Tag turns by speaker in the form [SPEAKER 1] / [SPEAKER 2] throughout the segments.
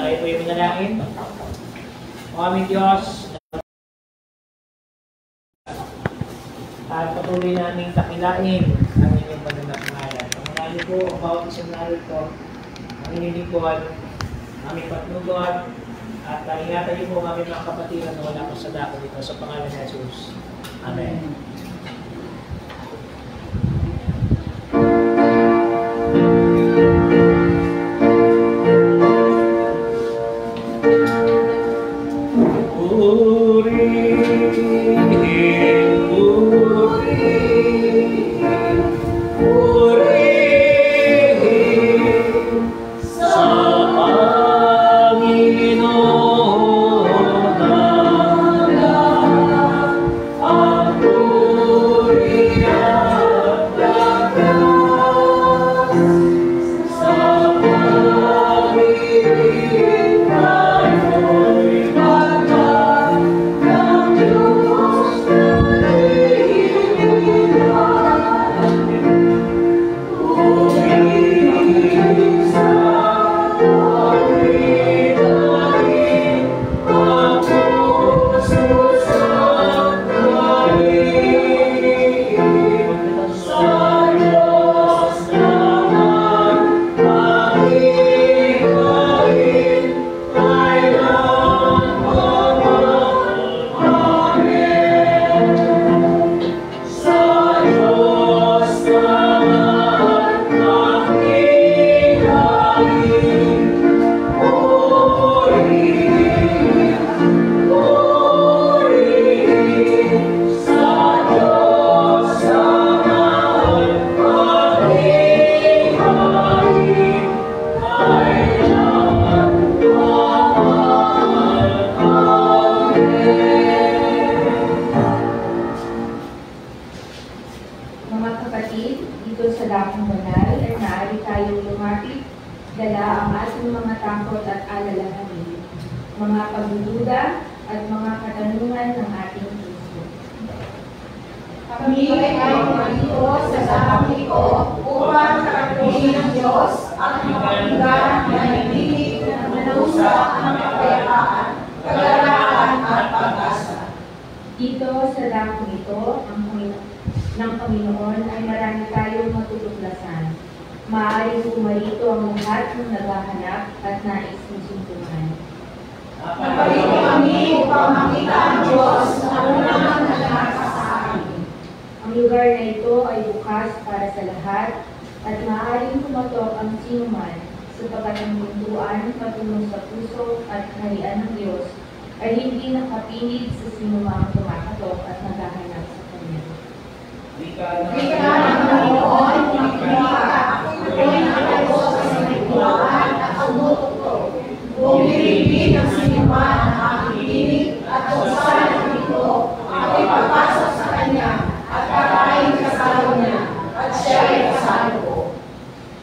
[SPEAKER 1] tayo po yung manalangin. O aming Diyos, at patuloy namin takilain ang inyong banal na pangalan. Pangalanin po ang bawat isang narito, ang inyong lingkod, aming patnugod, at ingatan niyo po ang aming mga kapatiran na wala po sa dako dito sa pangalan ni Jesus. Amen.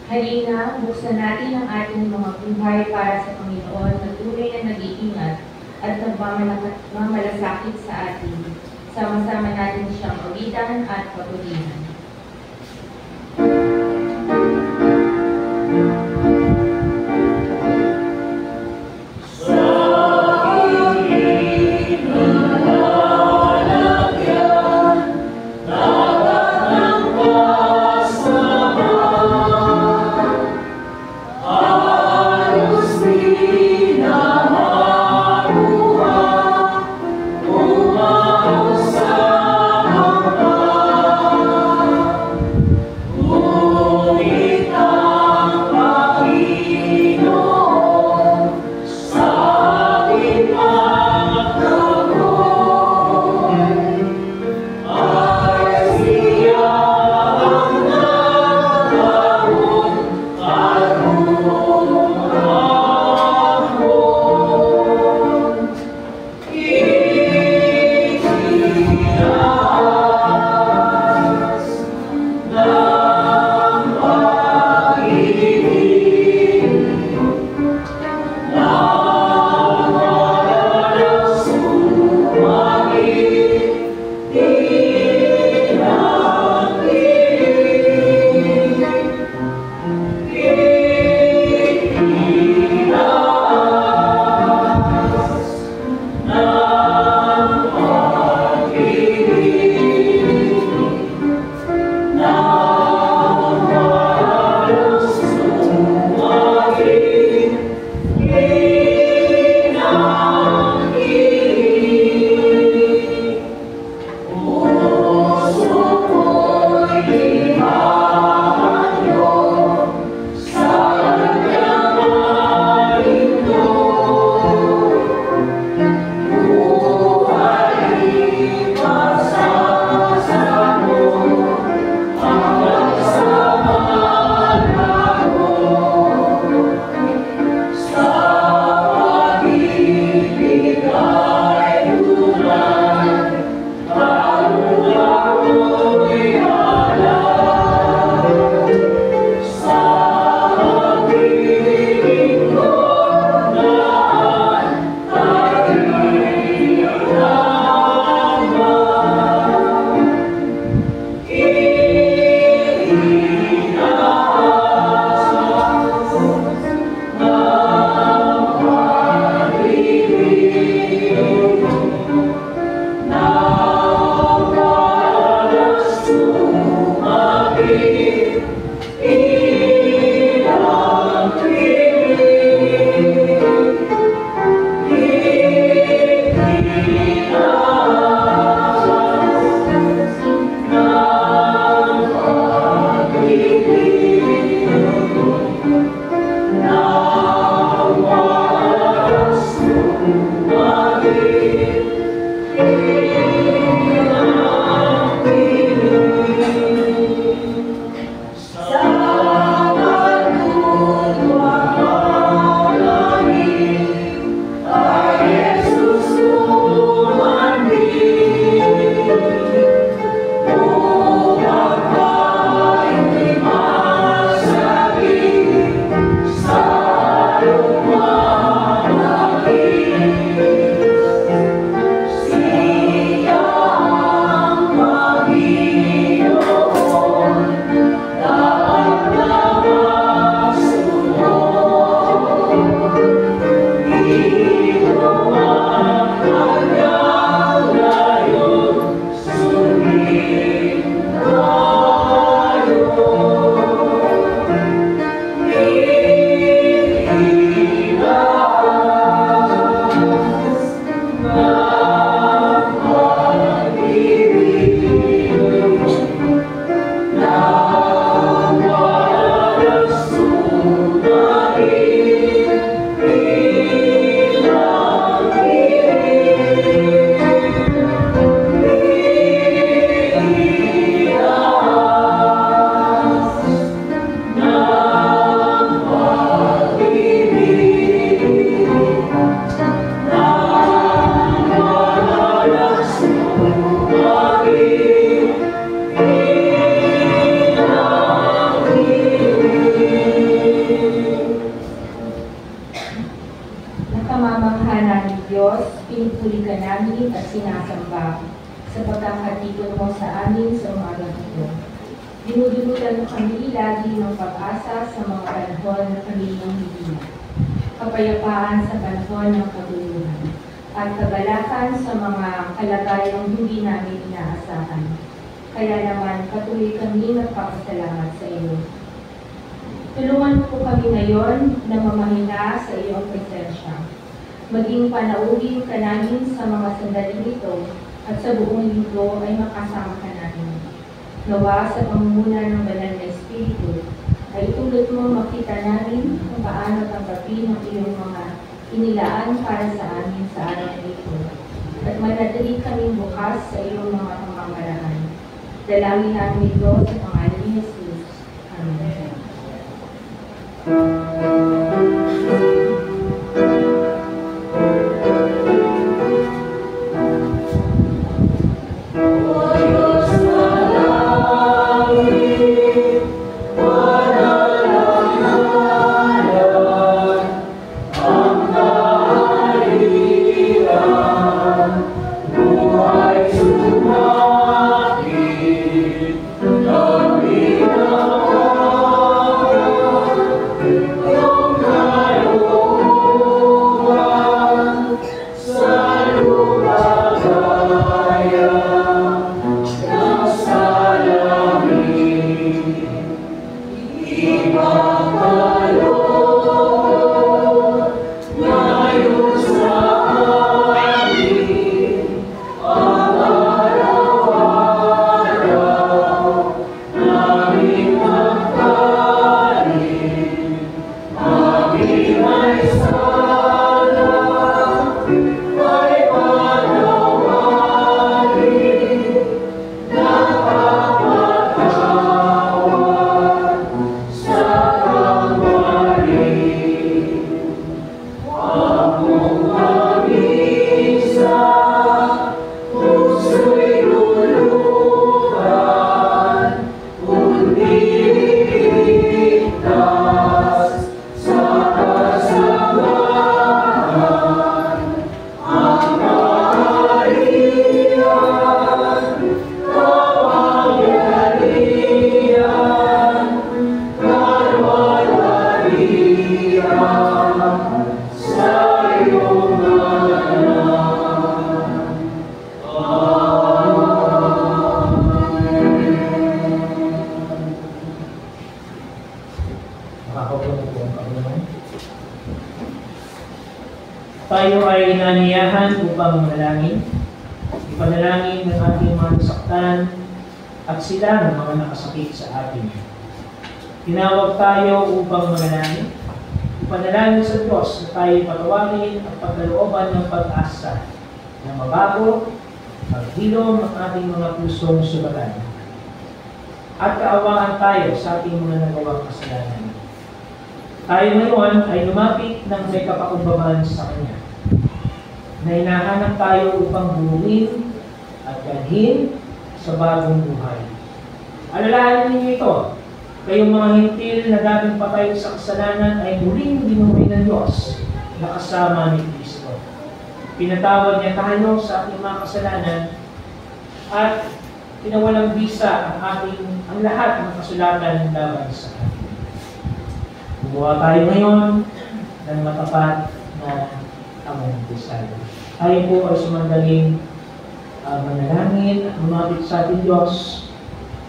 [SPEAKER 2] Halina, buksan natin ang ating mga buhay para sa Panginoon na tunay na nag-iingat at nagmamalasakit sa atin. Sama-sama natin siyang awitan at papurihan. Diyos, pinupuri ka namin at sinasamba sa pagkakatipon mo sa amin sa umagang ito. Dinudulutan mo kami lagi ng pag-asa sa mga panahon na kami ng hihina. Kapayapaan sa panahon ng kaguluhan at kagalakan sa mga kalagayang hindi namin inaasahan. Kaya naman patuloy kami nagpapasalamat sa iyo. Tulungan po kami ngayon na mamahina sa iyong presensya. Maging panauhin ka namin sa mga sandaling ito at sa buong linggo ay makasama ka namin. Nawa sa pamumuna ng Banal na Espiritu ay tulad mo makita namin kung paano tanggapin ang iyong mga inilaan para sa amin sa araw na ito. At manatili kaming bukas sa iyong mga pamamaraan. Dalangin namin ito sa pangalan ni Jesus. Amen.
[SPEAKER 1] Tayo ay inaniyahan upang manalangin. Ipanalangin ng ating mga nasaktan at sila ng mga nakasakit sa atin. Tinawag tayo upang manalangin. Ipanalangin sa Diyos na tayo patawagin at pagkalooban ng pag-asa na mabago, maghilom ang ating mga pusong sugatan. At kaawaan tayo sa ating mga nagawang kasalanan. Tayo ngayon ay lumapit ng may kapakumbabaan sa Kanya, na hinahanap tayo upang buuin at dalhin sa bagong buhay. Alalahanin ninyo ito, kayong mga hintil na dating patay sa kasalanan ay muling binuhay ng Diyos na kasama ni Kristo. Pinatawad niya tayo sa ating mga kasalanan at pinawalang bisa ang lahat ng kasulatan laban sa atin. Gumawa tayo ngayon ng matapat na amundisal. Tayo po ay sumandaling manalangin at lumapit sa ating Diyos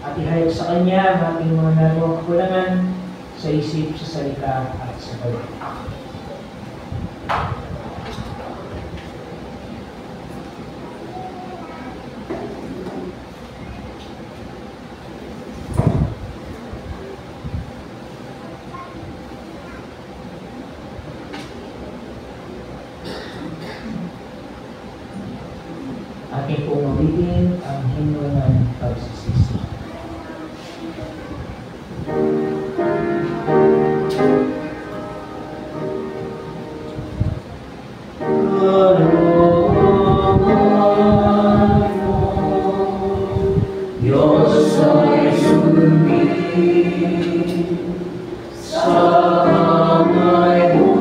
[SPEAKER 1] at ihayag sa Kanya ang ating mga nagawang kakulangan sa isip, sa salita at sa gawa. Aking pong mabitin ang himno ng pagsisisi. Diyos ay sumibig sa kamay mo.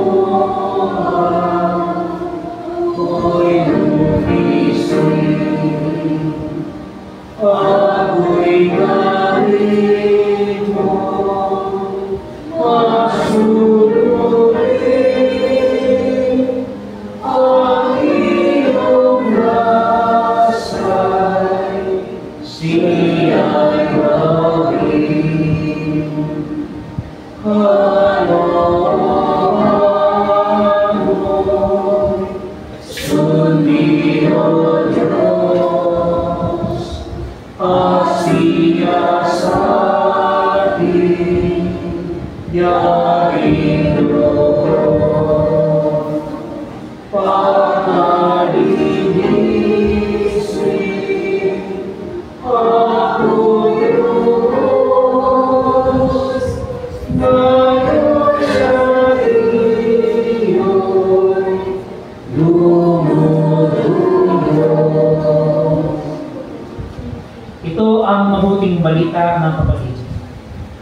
[SPEAKER 1] balita, mga kapatid.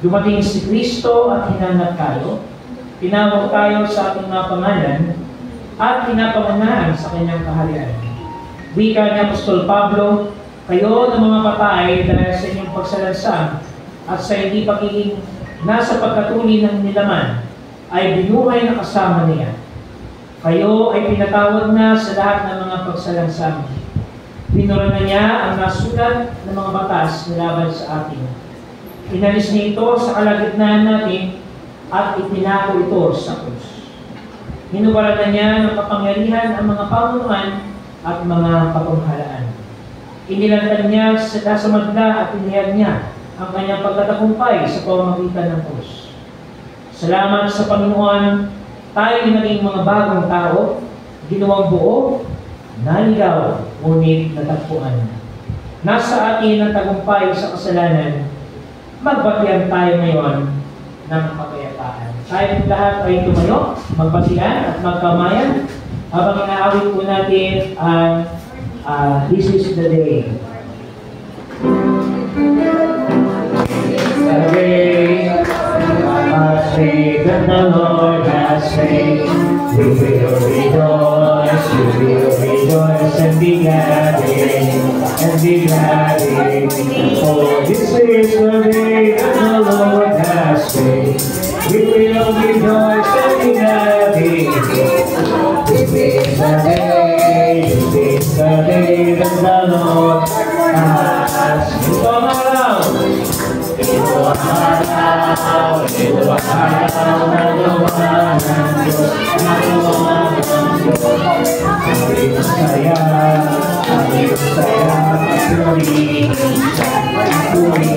[SPEAKER 1] Dumating si Kristo at hinanap tayo, tinawag tayo sa ating mga pangalan, at pinapangunahan sa kanyang kaharian. Wika ni Apostol Pablo, kayo na mga patay dahil sa inyong pagsalansang at sa hindi pagiging nasa pagkatuli ng nilaman, ay binuhay na kasama niya. Kayo ay pinatawad na sa lahat ng mga pagsalansang. Binura na niya ang nasulat ng mga batas na laban sa atin. Inalis niya ito sa kalagitnaan natin at itinako ito sa krus. Hinubaran na niya ng kapangyarihan ang mga pamunuan at mga kapanghalaan. Inilantad niya sa madla at inihag niya ang kanyang pagtatagumpay sa pamamagitan ng krus. Salamat sa Panginoon, tayo naging mga bagong tao, ginawang buo, naligaw, ngunit natagpuan. Nasa atin ang tagumpay sa kasalanan, magbatian tayo ngayon ng kapayapaan. Tayo lahat ay tumayo, magbatian at magkamayan habang inaawit po natin ang This is the Day. The day that the Lord has made, we will rejoice and be glad in it. For this is the day that the Lord has made, we will rejoice and be glad in it. This is the day that the Lord has made. Ito ang araw na gawa ng Diyos, Ako'y masaya, patuloy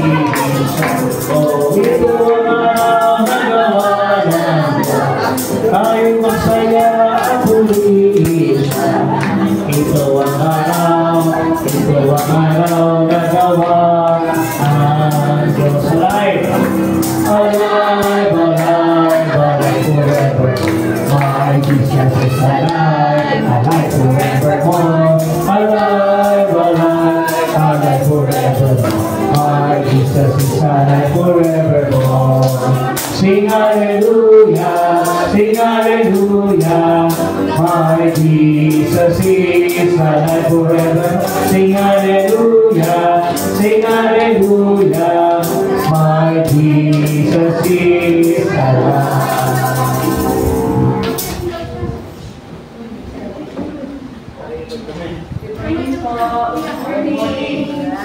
[SPEAKER 1] siya. Oh, ito ang araw na gawa ng Diyos, tayo'y masaya, patuloy siya. Ito ang araw na gawa ng Diyos. Alive forever. My Jesus is alive forevermore. Alive forever. My Jesus is alive forevermore. Sing hallelujah, sing hallelujah. My Jesus is alive forever. Sing hallelujah, sing hallelujah. My Jesus is alive.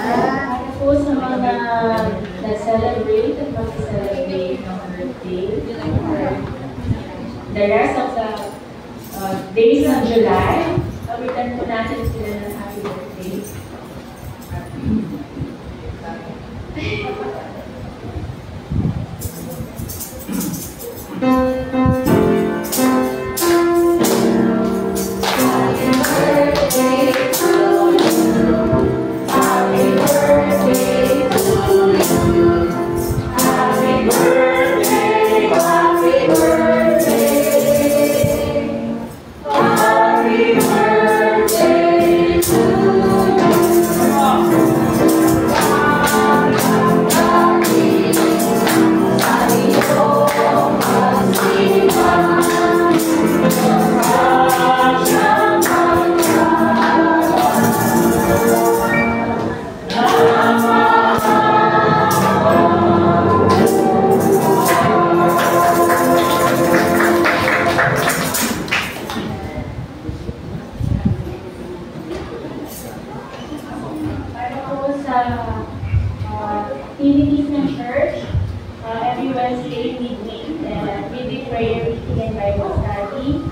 [SPEAKER 2] Ano po sa mga na-celebrate at mag-celebrate ng birthday, the rest of the days of July, kapitan po natin sila ng happy birthday. Activities ng church, every Wednesday midweek, midweek prayer meeting and Bible study,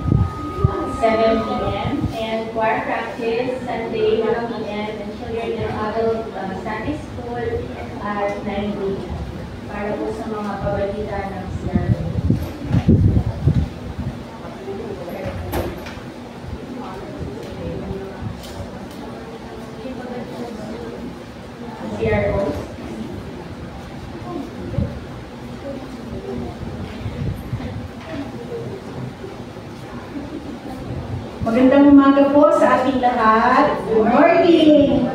[SPEAKER 2] 7 p.m. and choir practice Sunday 1 p.m. and children and adult Sunday school at 9 p.m. para po sa mga pabalita ng CRO.
[SPEAKER 3] Magandang umaga po sa ating lahat. Good morning!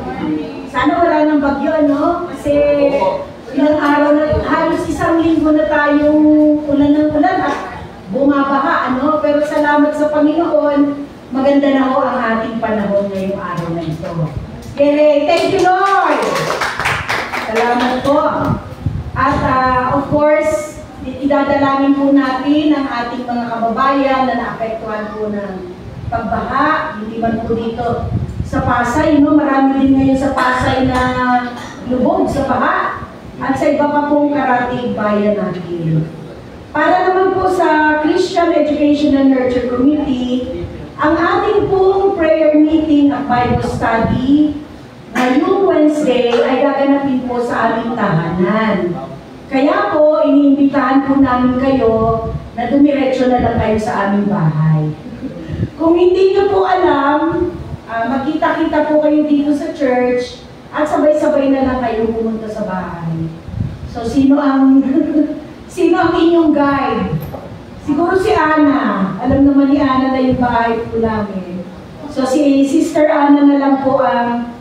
[SPEAKER 3] Sana wala ng bagyo, no? Kasi ilang araw na, halos isang linggo na tayong ulan ng ulan at bumabaha, ano? Pero salamat sa Panginoon, maganda na ho ang ating panahon ngayong araw na ito. Yay! Thank you, Lord! Salamat po. At of course, idadalangin po natin ang ating mga kababayan na naapektuhan po ng pagbaha, hindi man po dito sa Pasay, no? Marami din ngayon sa Pasay na lubog sa baha at sa iba pa pong karatig bayan natin. Para naman po sa Christian Education and Nurture Committee, ang ating pong prayer meeting at Bible study ngayong Wednesday ay gaganapin po sa aming tahanan. Kaya po, iniimbitahan po namin kayo na dumiretso na lang kayo sa aming bahay. Kung hindi nyo po alam, magkita-kita po kayo dito sa church at sabay-sabay na lang kayo pumunta sa bahay. So, sino ang inyong guide? Siguro si Ana. Alam naman ni Ana na yung bahay po namin. So, si Sister Ana na lang po ang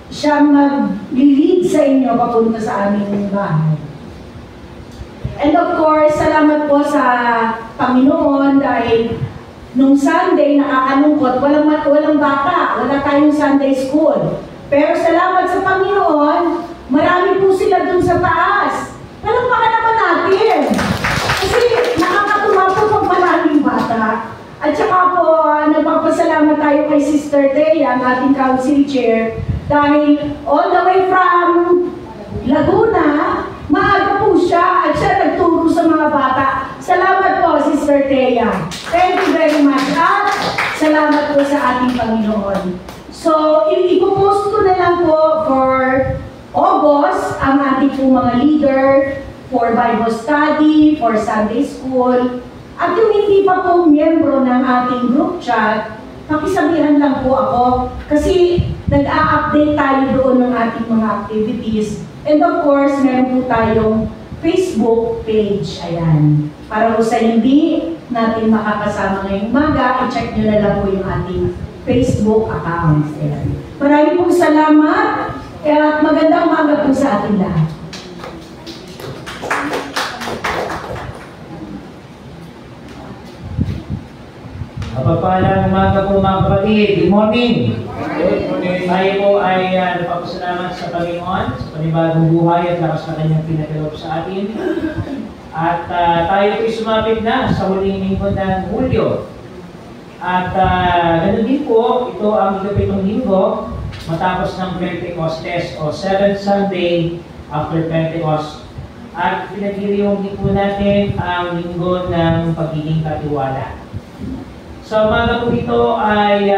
[SPEAKER 3] siyang mag-lead sa inyo papunta sa aming bahay. And of course, salamat po sa Panginoon dahil nung Sunday, nakakalungkot, walang bata, wala tayong Sunday school. Pero salamat sa Panginoon, marami po sila dun sa taas. Palakpakan naman natin. Kasi nakakatuwa po pag maraming bata. At saka po, nagpapasalamat tayo kay Sister Thea, ang ating council chair, dahil all the way from Laguna, maaga po siya at siya nagturo sa mga bata. Salamat po, Sister Thea. Thank you very much. At salamat po sa ating Panginoon. So, ipopost ko na lang po for August ang ating po mga leader for Bible study, for Sunday school. At yung hindi pa po miyembro ng ating group chat, pakisabihan lang po ako kasi nag-a-update tayo doon ng ating mga activities. And of course, meron po tayong Facebook page. Ayan. Para po sa hindi natin makakasama ngayong umaga, i-check nyo na lang po yung ating Facebook account. Ayan. Maraming pong salamat at magandang umaga po sa ating lahat.
[SPEAKER 1] Mapagpalang umaga po mga kapatid. Good morning! Good morning! Tayo po ay napapasalamat sa Panginoon sa panibagong buhay at lakas na kanyang pinagkaloob sa atin. At tayo po ay sumapit na sa huling linggo ng Hulyo. At ganun din po, ito ang ikapitong linggo matapos ng Pentecostes o 7th Sunday after Pentecost. At pinagdiriwang din po natin ang linggo ng pagiging katiwala. Sa umaga po ito ay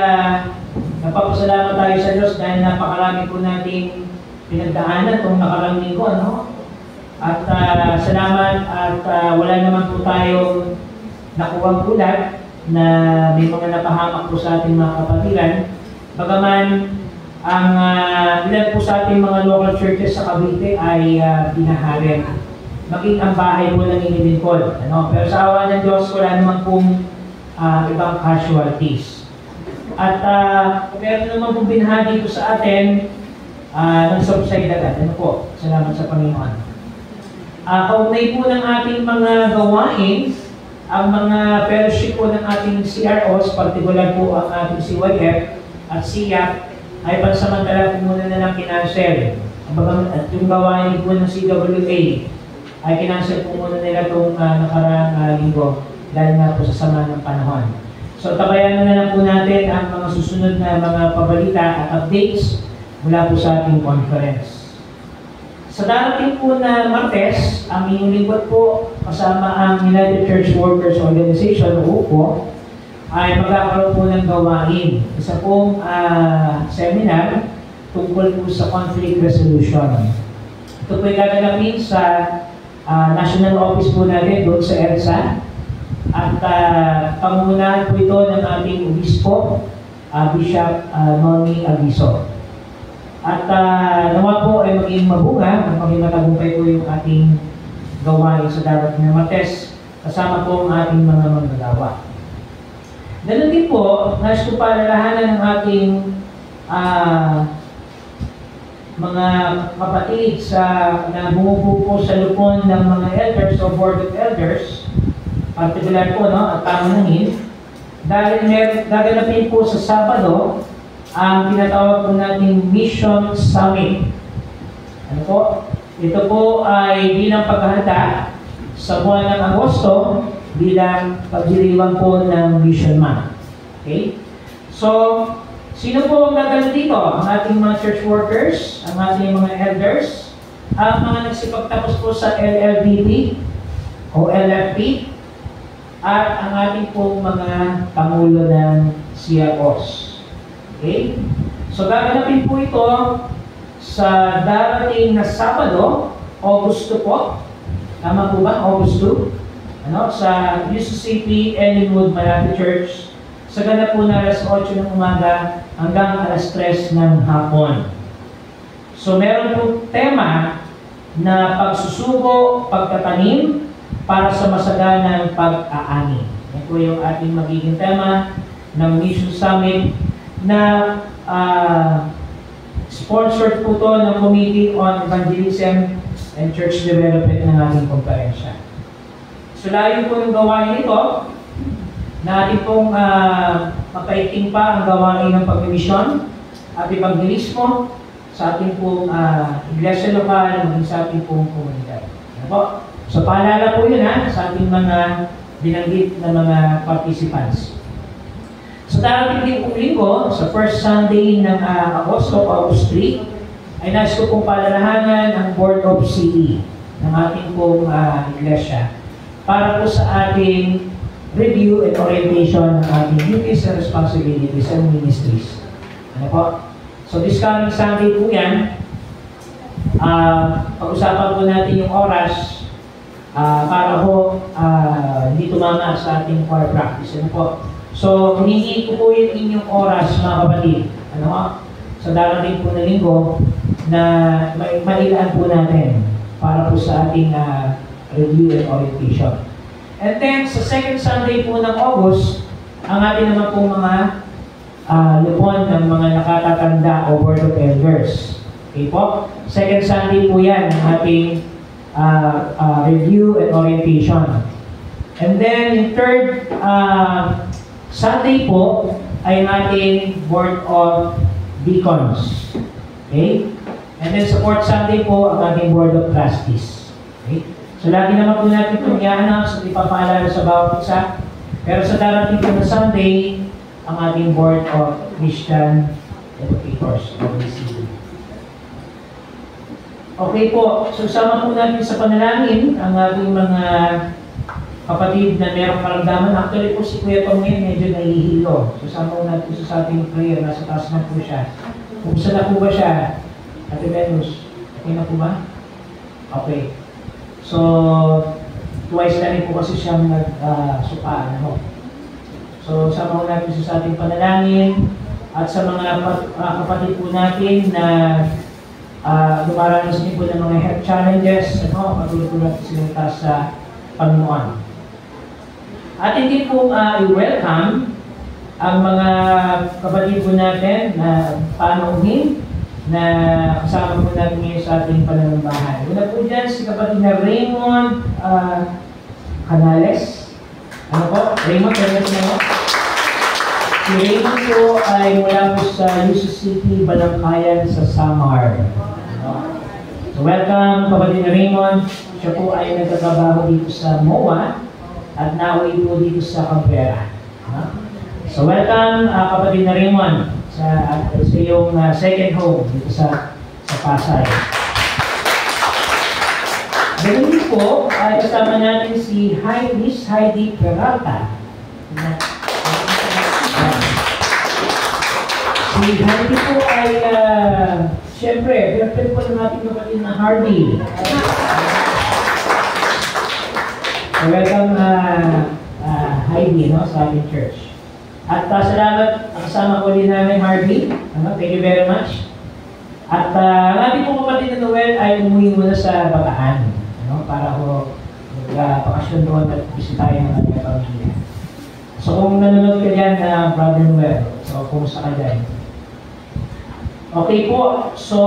[SPEAKER 1] napapasalamat tayo sa Diyos dahil napakarami po nating pinagdaanan itong nakarang linggo, ano? At salamat at wala naman po tayong nakuwang ulat na may mga napahamak po sa ating mga kapatiran. Bagaman ang ilan po sa ating mga local churches sa Cavite ay binaharin. Maging ang bahay po ng inilingkod. Ano? Pero sa awa ng Diyos, wala naman pong ibang casualties. At kung meron naman pong binaha dito sa atin, nag-subside agad. Ano po? Salamat sa Panginoon. Kaugnay po ng ating mga gawain, ang mga fellowship po ng ating CROs, partikular po ang ating CYF at SIAP, ay pansamantala po muna na lang kinansel. At yung gawain po ng CWA, ay kinansel po muna nila itong nakarang linggo. Dahil nga po sa sama ng panahon. So tabayan na lang po natin ang mga susunod na mga pabalita at updates mula po sa ating conference. Sa darating po na Martes, ang inyong lingkod po kasama ang United Church Workers Organization o UPO ay magkakaroon po ng gawain. Isa pong seminar tungkol po sa conflict resolution. Ito po ay gaganapin sa national office po natin doon sa EDSA. At pangunahan po ito ng ating obispo, Bishop Noni Aviso. At nawa po ay maging mabunga, maging matagumpay po yung ating gawain sa darating na Martes, kasama po ang ating mga manggagawa. Ganun din po, nais ko palalahanan ng ating mga kapatid na bumubuo sa lupon ng mga elders o board of elders, particular po, no, at pamunuhin, dahil gaganapin po sa Sabado ang tinatawag po nating Mission Summit. Ano po? Ito po ay bilang paghahanda sa buwan ng Agosto bilang pagdiriwang po ng Mission Month. Okay? So, sino po ang gagawin dito? Ang ating mga church workers, ang ating mga elders, ang mga nagsipagtapos po sa LLDT o LFP, at ang ating pong mga pangulo ng CROs. Okay? So, gaganapin po ito sa darating na Sabado, August 2 po. Tama po ba? August 2. Sa UCCP Ellenwood Malate Church. Sa ganap po na alas 8 ng umaga hanggang alas 3 ng hapon. So, meron po tema na pagsusugo, pagtatanim, para sa masaganang pag-aani. Yan po yung ating magiging tema ng Mission Summit na sponsored po to ng Committee on Evangelism and Church Development ng ating komparensya. So layo po yung gawain ito na ating pong mapaiting pa ang gawain ng pagmimisyon at evangelismo sa ating pong iglesia lokal maging sa ating pong komunidad. Ano po? So paalala po yun sa ating mga binanggit na mga participants. So darating din po linggo, sa first Sunday ng Agosto, August 3, ay nais ko pong paalalahanan ang Board of CE ng ating pong iglesia para po sa ating review and orientation ng ating duties and responsibilities and ministries. Ano po? So this coming Sunday po yan, pag-usapan po natin yung oras para po hindi tumama sa ating choir practice. Ano po? So, hinihingi ko po yung inyong oras, mga kapatid. Sa darating po na linggo na mailaan po natin para po sa ating review and orientation. And then, sa second Sunday po ng August, ang ating naman po mga lupon ng mga nakatatanda o Board of Elders. Okay po? Second Sunday po yan ang ating review and orientation. And then, yung third Sunday po ay ang ating Board of Deacons. Okay? And then sa fourth Sunday po ang ating Board of Trustees. Okay? So lagi naman po natin itong i-announce at ipapaalala sa bawat isa. Pero sa darating po na Sunday, ang ating Board of Christian Educators o BCE. Okay po, so sama po natin sa panalangin ang ating mga kapatid na merong karamdaman. Actually po si Kuya Tom ngayon medyo nahihilo. So sama po natin sa ating prayer, nasa taas na po siya. Kumusta na po ba siya? Ate Venus, okay na po ba? Okay. So, twice na rin po kasi siyang nag-supa. So, sama po natin sa ating panalangin at sa mga kapatid po natin na lumaranas din po ng mga health challenges, patuloy po natin silang taas sa Panginoon. At hindi po i-welcome ang mga kapatid po natin na panuhin na kasama po natin ngayon sa ating pananambahan. Una po dyan si kapatid na Raymond Canales. Ano po? Raymond Canales na po? Si Raymond po ay mula po sa UCCP Balangkayan sa Samar. So welcome kapatid na Raymond. Siya po ay nagtatrabaho dito sa MOA at nauwi po dito sa Cabrera. So welcome kapatid na Raymond sa iyong second home dito sa Pasay. Ganun po ay kasama natin si Miss Heidi Peralta. Si Heidi po ay siyempre, pinapin po ng ating kapatid na Hardy. Welcome Heidi sa ating church. At salamat, kasama ko din namin Hardy. Thank you very much. At ang ating pong kapatid na Noel ay umuwi muna sa Bataan. Para ko magpakasyon doon at bisitahin ng ating pamilya. So kung nanonood ka dyan, Brother Noel, so kumusta ka dyan? Okay po, so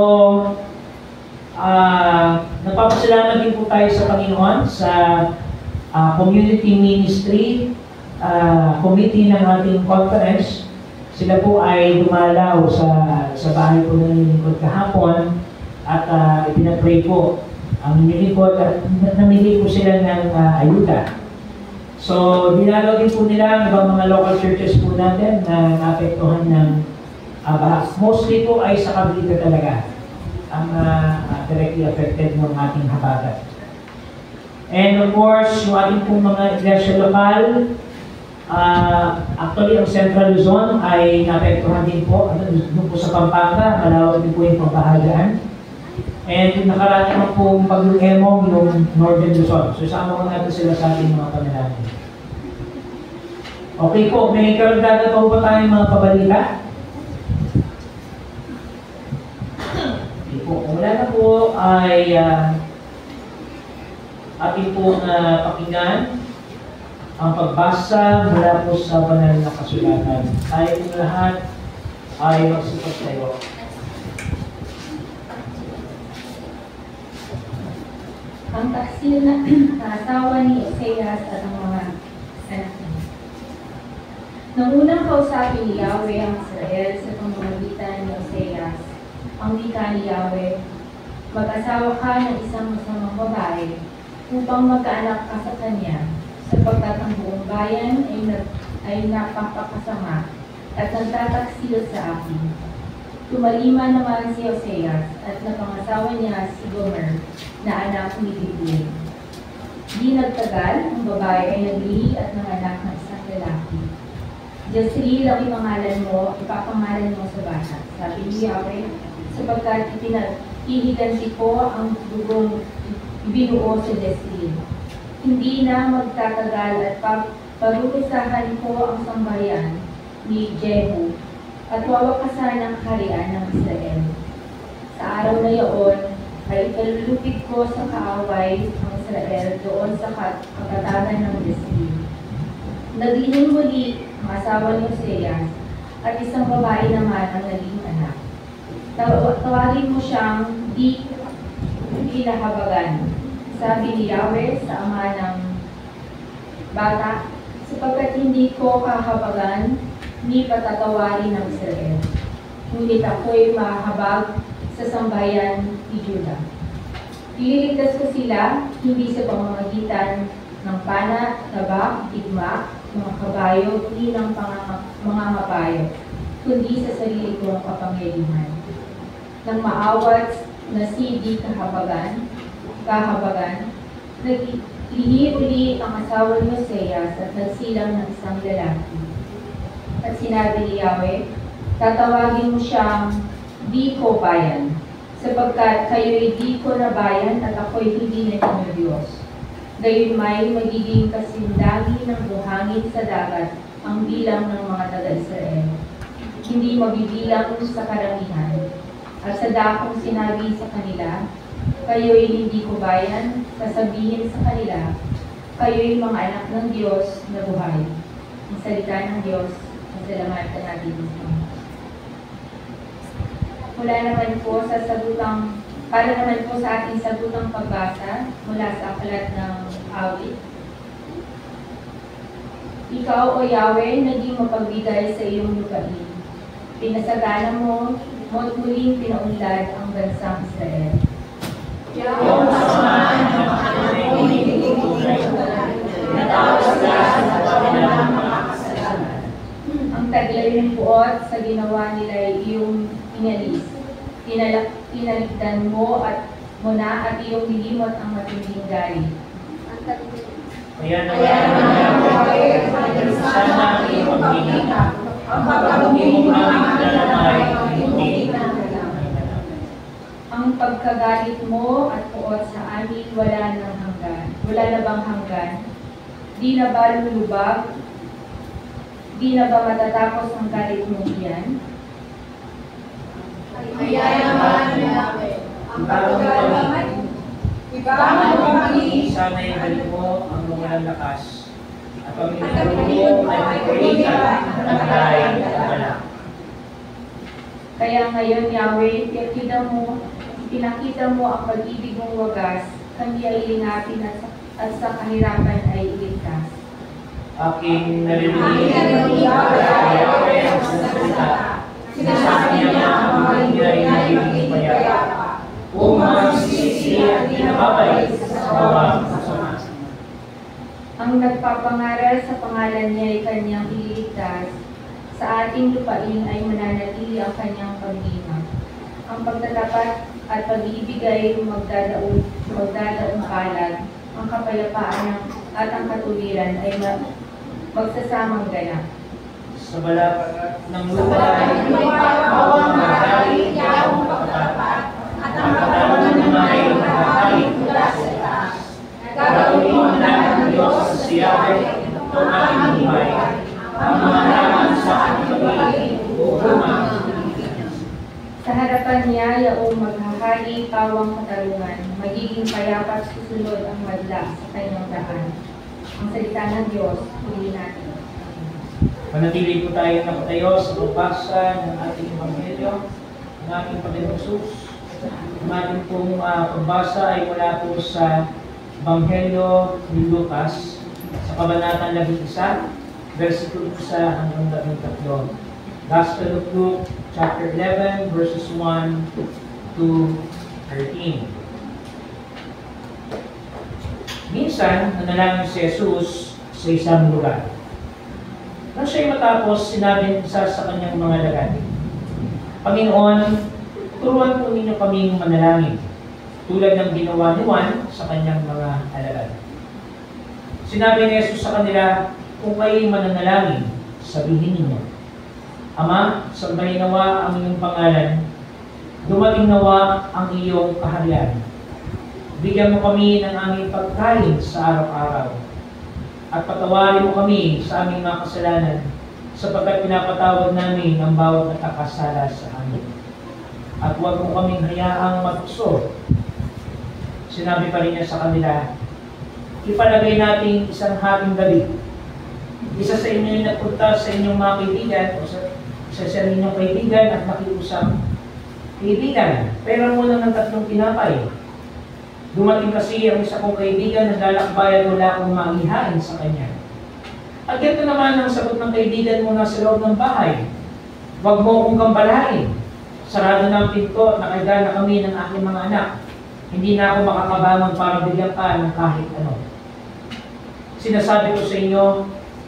[SPEAKER 1] nagpapasalamat din po tayo sa Panginoon sa community ministry committee ng ating conference. Sila po ay dumalaw sa bahay po ng lingkod kahapon at ipinag-pray po ang lingkod at namili po sila ng ayuda. So, dinalaw din po nila ang ibang mga local churches po natin na naapektuhan ng baha. Mostly po ay sa Cavite talaga ang directly affected ng ating habagat. And of course, yung ating pong mga iglesia lokal, actually ang Central Luzon ay naapektuhan din po. Doon po sa Pampanga, malawak din po yung pambahagaan. And nakaraan naman po paglukemong yung Northern Luzon. So isama ko natin sila sa ating mga panalangin. Okay po, may karagdagan pa po ba tayong mga pabalita? Okay po, kung wala na po ay ating pong pakinggan ang pagbasa mula po sa banal na kasulatan. Tayo po lahat ay magsipas tayo.
[SPEAKER 2] Ang taksil na asawa ni Oseas at ang mga anak niya. Nang unang kausapin ni Yahweh ang Israel sa pamamagitan ni Oseas, ang wika ni Yahweh, mag-asawa ka ng isang masamang babae upang magkaanak ka sa kanya, sapagkat ang buong bayan ay napapakasama at nagtataksil sa akin. Tumalima naman si Oseas at napangasawa niya si Gomer na anak ni Dibui. Di nagtagal, ang babae ay naglihi at nanganak ng isang lalaki. Jezreel ang ipangalan mo, ipapangalan mo sa bata. Sabi ni Yahweh, sapagkat ihiganti ko ang dugong ibinuo sa Jezreel. Hindi na magtatagal at parurusahan ko ang sambayan ni Jehu at wawakasan ang kaharian ng Israel. Sa araw na iyon, ay ikalulupig ko sa kaaway ang Israel doon sa kapatagan ng Jezreel. Naging muli ang asawa ni Oseas at isang babae naman ang naging anak. Tawagin mo siyang di kinahabagan. Sabi ni Yahweh sa ama ng bata, sapagkat hindi ko kahabagan ni patatawarin ng Israel. Ngunit ako'y mahabag sa sambayan ni Judah. Ililigtas ko sila hindi sa pamamagitan ng pana, tabak, digma, mga kabayo, hindi ng mga mabayo, kundi sa sarili kong kapangyarihan. Nang maawat na si di kahabagan, naglihi uli ang asawa ni Oseas at nagsilang ng isang lalaki. At sinabi ni Yahweh, tatawagin mo siyang di ko bayan, sapagkat kayo'y di ko na bayan at ako'y hindi na inyong Diyos. Gayon may magiging kasindagi ng buhangin sa dagat ang bilang ng mga taga-Israel. Hindi mabibilang sa karamihan. At sa dakong sinabi sa kanila, kayo'y hindi ko bayan, sasabihin sa kanila, kayo'y mga anak ng Diyos na buhay. Ang salita ng Diyos, pasalamatan natin ito. Mula naman po sa para naman po sa ating sagutang pagbasa mula sa aklat ng awit. Ikaw, O Yahweh, naging mapagbigay sa iyong lupain. Pinasagana mo, mo't muling pinaunlad ang bansang Israel.
[SPEAKER 1] Yung kasamaan ng mga
[SPEAKER 2] ang taglay ng puot sa ginawa nila ay iyong inalis. Tinalikdan mo na at iyong nilimot ang matinding galit.
[SPEAKER 1] Kaya naman, sana ang iyong paghiling, ang pagkabuhin namin dalamay, hindi.
[SPEAKER 2] Ang pagkagalit mo at puot sa amin wala na bang hanggan? Di na ba lulubag? Di na ba matatapos ang galit mo iyan?
[SPEAKER 3] Kaya naman, Yahweh, ang pagkagalit,
[SPEAKER 1] sana ibalik mo ang mga lakas at pamilya mo ay magpilitan at ay wala.
[SPEAKER 2] Kaya Kaya ngayon, Yahweh, pinakita mo ang pag-ibig mong wagas, kami ay linapin at sa kahirapan ay iligtas.
[SPEAKER 1] Aking narinig Yahweh ang salita. Sinasabi niya ang mga niya ay nagiging payapa. Umagsisi at pinababay sa bawang masama.
[SPEAKER 2] Ang nagpapangaral sa pangalan niya ay kanyang ililigtas. Sa ating lupain ay mananatili ang kanyang paglima. Ang pagtatapat at pag-ibig ay magdadaong palad. Ang kapayapaan at ang katuwiran ay magsasamang ganap.
[SPEAKER 1] Sa balapat ng lupa ay bawang magdali, yawang pagkatapat, at ang katawan ng mga ay magkakalit mula sa itaas. Gagawin mo na ng Diyos sa Yahweh, ito aking buhay. Ang mga naman sa aking pag-ibig, bukuma.
[SPEAKER 2] Sa harapan niya, yaong maghahari, pawang katarungan, magiging payapat susunod ang madla sa kanyang daan. Ang salita ng Diyos, huli natin.
[SPEAKER 1] Manatili po tayo nakatayo sa pagbasa ng ating Ebanghelyo, ng ating Panginoong Hesus. Ang ating pong pagbasa ay mula po sa Ebanghelyo ni Lucas, sa Kabanatang 11, versikulo 1 hanggang 13. Gospel of Luke, chapter 11, verses 1 to 13. Minsan, nanalangin si Jesus sa isang lugar. Nang siya'y matapos, sinabi ng isa sa kanyang mga lagad, Panginoon, turuan po ninyo kaming manalangin, tulad ng ginawa ni Juan sa kanyang mga alagad. Sinabi ni Jesus sa kanila, kung kayo'y mananalangin, sabihin ninyo, Ama, sambahin nawa ang iyong pangalan, dumating nawa ang iyong kaharian. Bigyan mo kami ng aming pagkain sa araw-araw. At patawarin mo kami sa aming mga kasalanan, sapagkat pinapatawad namin ang bawat nakakasala sa amin. At huwag mo kaming hayaang matukso. Sinabi pa rin niya sa kanila, ipalagay natin isang hating gabi. Isa sa inyo ay nagpunta sa inyong mga kaibigan o sa inyong kaibigan at nakiusap, Kaibigan, pera mo lang ng 3 tinapay. Dumating kasi ang isa kong kaibigan na lalakbayan wala akong mangihain sa kanya. At ganito naman ang sagot ng kaibigan mo na sa loob ng bahay. Huwag mo akong gambalain. Sarado na ang pinto at nakahiga na kami ng aking mga anak. Hindi na ako makakabangon para bigyan ka ng kahit ano. Sinasabi ko sa inyo,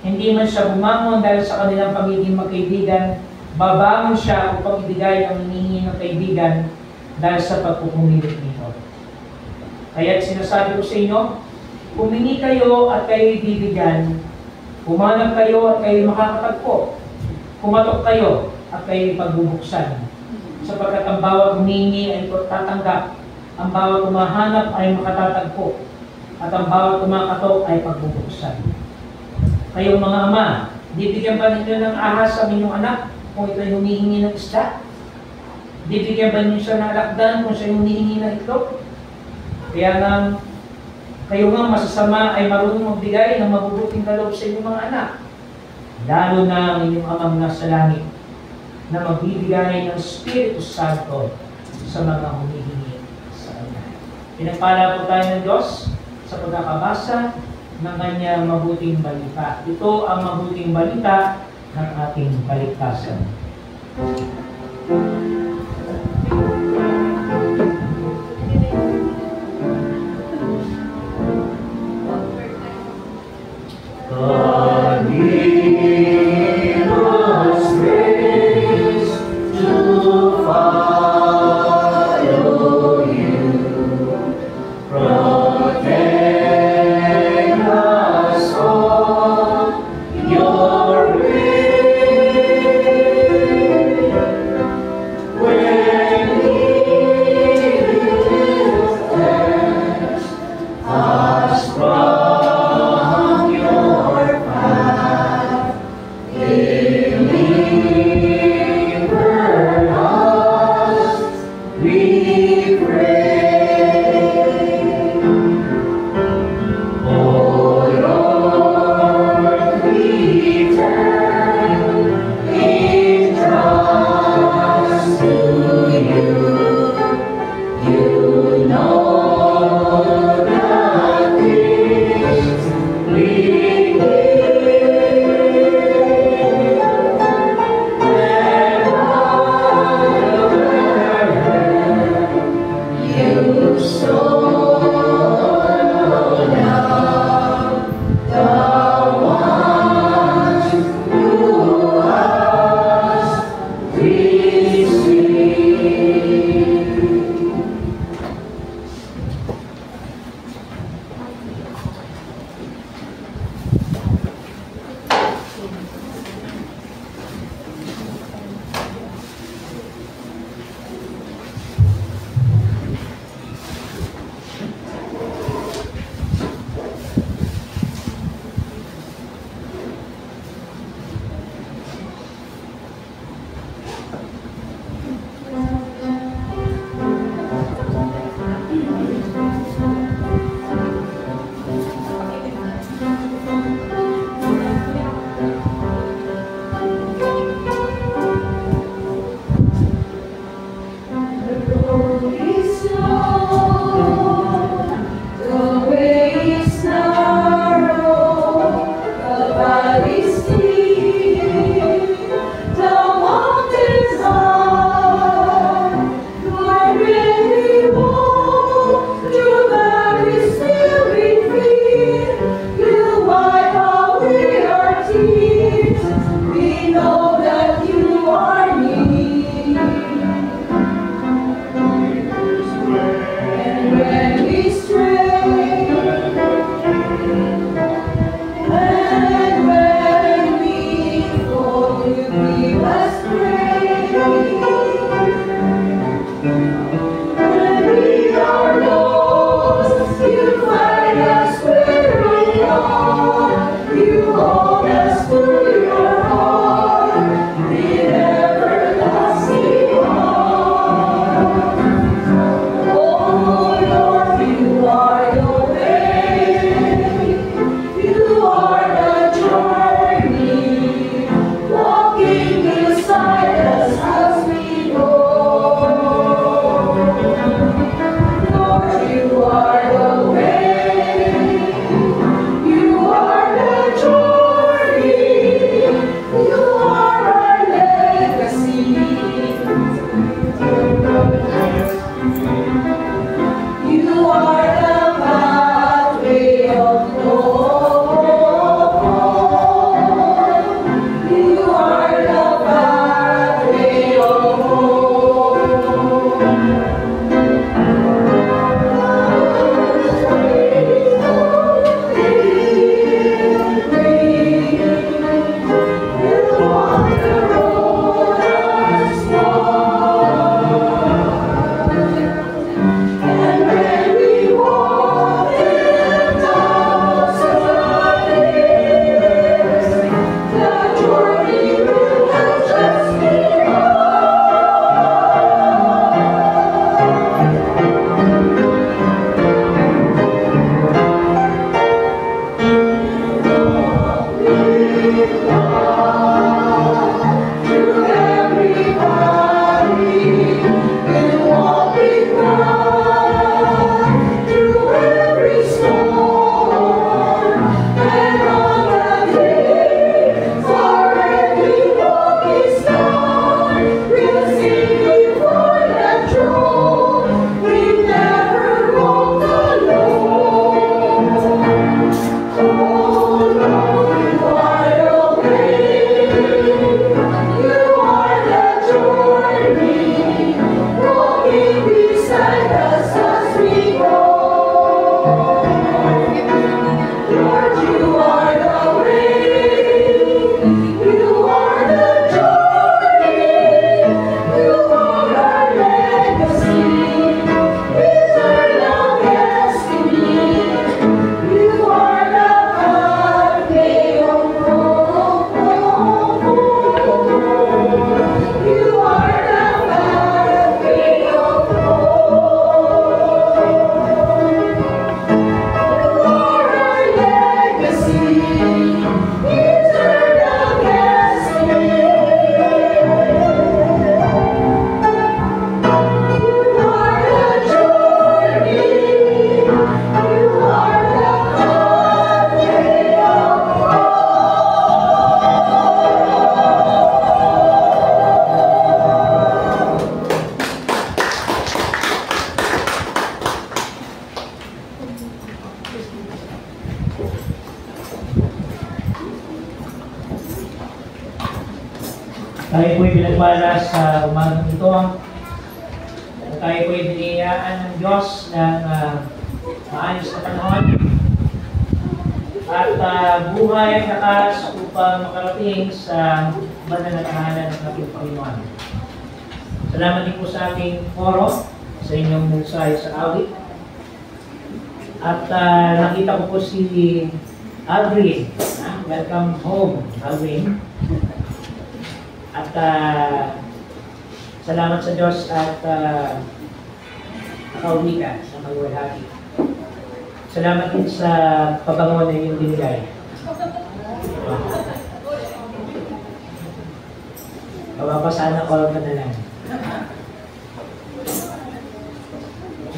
[SPEAKER 1] hindi man siya bumangon dahil sa kanilang pagiging magkaibigan, babangon siya upang ibigay ang hinihingi ng kaibigan dahil sa pagpupumilit nito. Kaya't sinasabi ko sa inyo, humingi kayo at kayo'y bibigyan, humanap kayo at kayo'y makakatagpo, kumatok kayo at kayo'y pagbubuksan. Sapagkat ang bawat humingi ay tatanggap, ang bawat humahanap ay makatatagpo, at ang bawat kumakatok ay pagbubuksan. Kayong mga ama, bibigyan ba ninyo ng ahas sa inyong anak kung ito'y humihingi ng isda? Bibigyan ba ninyo siya ng alakdan kung siya humihingi ng itlog? Kaya nga, kayo nga masasama ay marunong magbigay ng mabubuting kaloob sa inyong mga anak. Lalo na ang inyong amang nasa langit na magbibigay ng Espiritu Santo sa mga humihingi sa Kanya. Pinagpala po tayo ng Diyos sa pagkakabasa ng Kanyang mabuting balita. Ito ang mabuting balita ng ating kaligtasan. God give us grace to follow you, protect us all your way. Tayo po'y pinagpala sa umagang ito. Tayo po'y biniyaan ng Diyos ng maayos na panahon at buhay at lakas upang makarating sa banal na tahanan ng ating Panginoon. Salamat din po sa ating foro, sa inyong mensahe sa awit. At nakita ko po si Aldrin. Welcome home, Aldrin. At Salamat sa Diyos at nakauwi ka sa kaluwalhati. Salamat din sa pabango na iyong binigay. Mapapasana all ka na lang.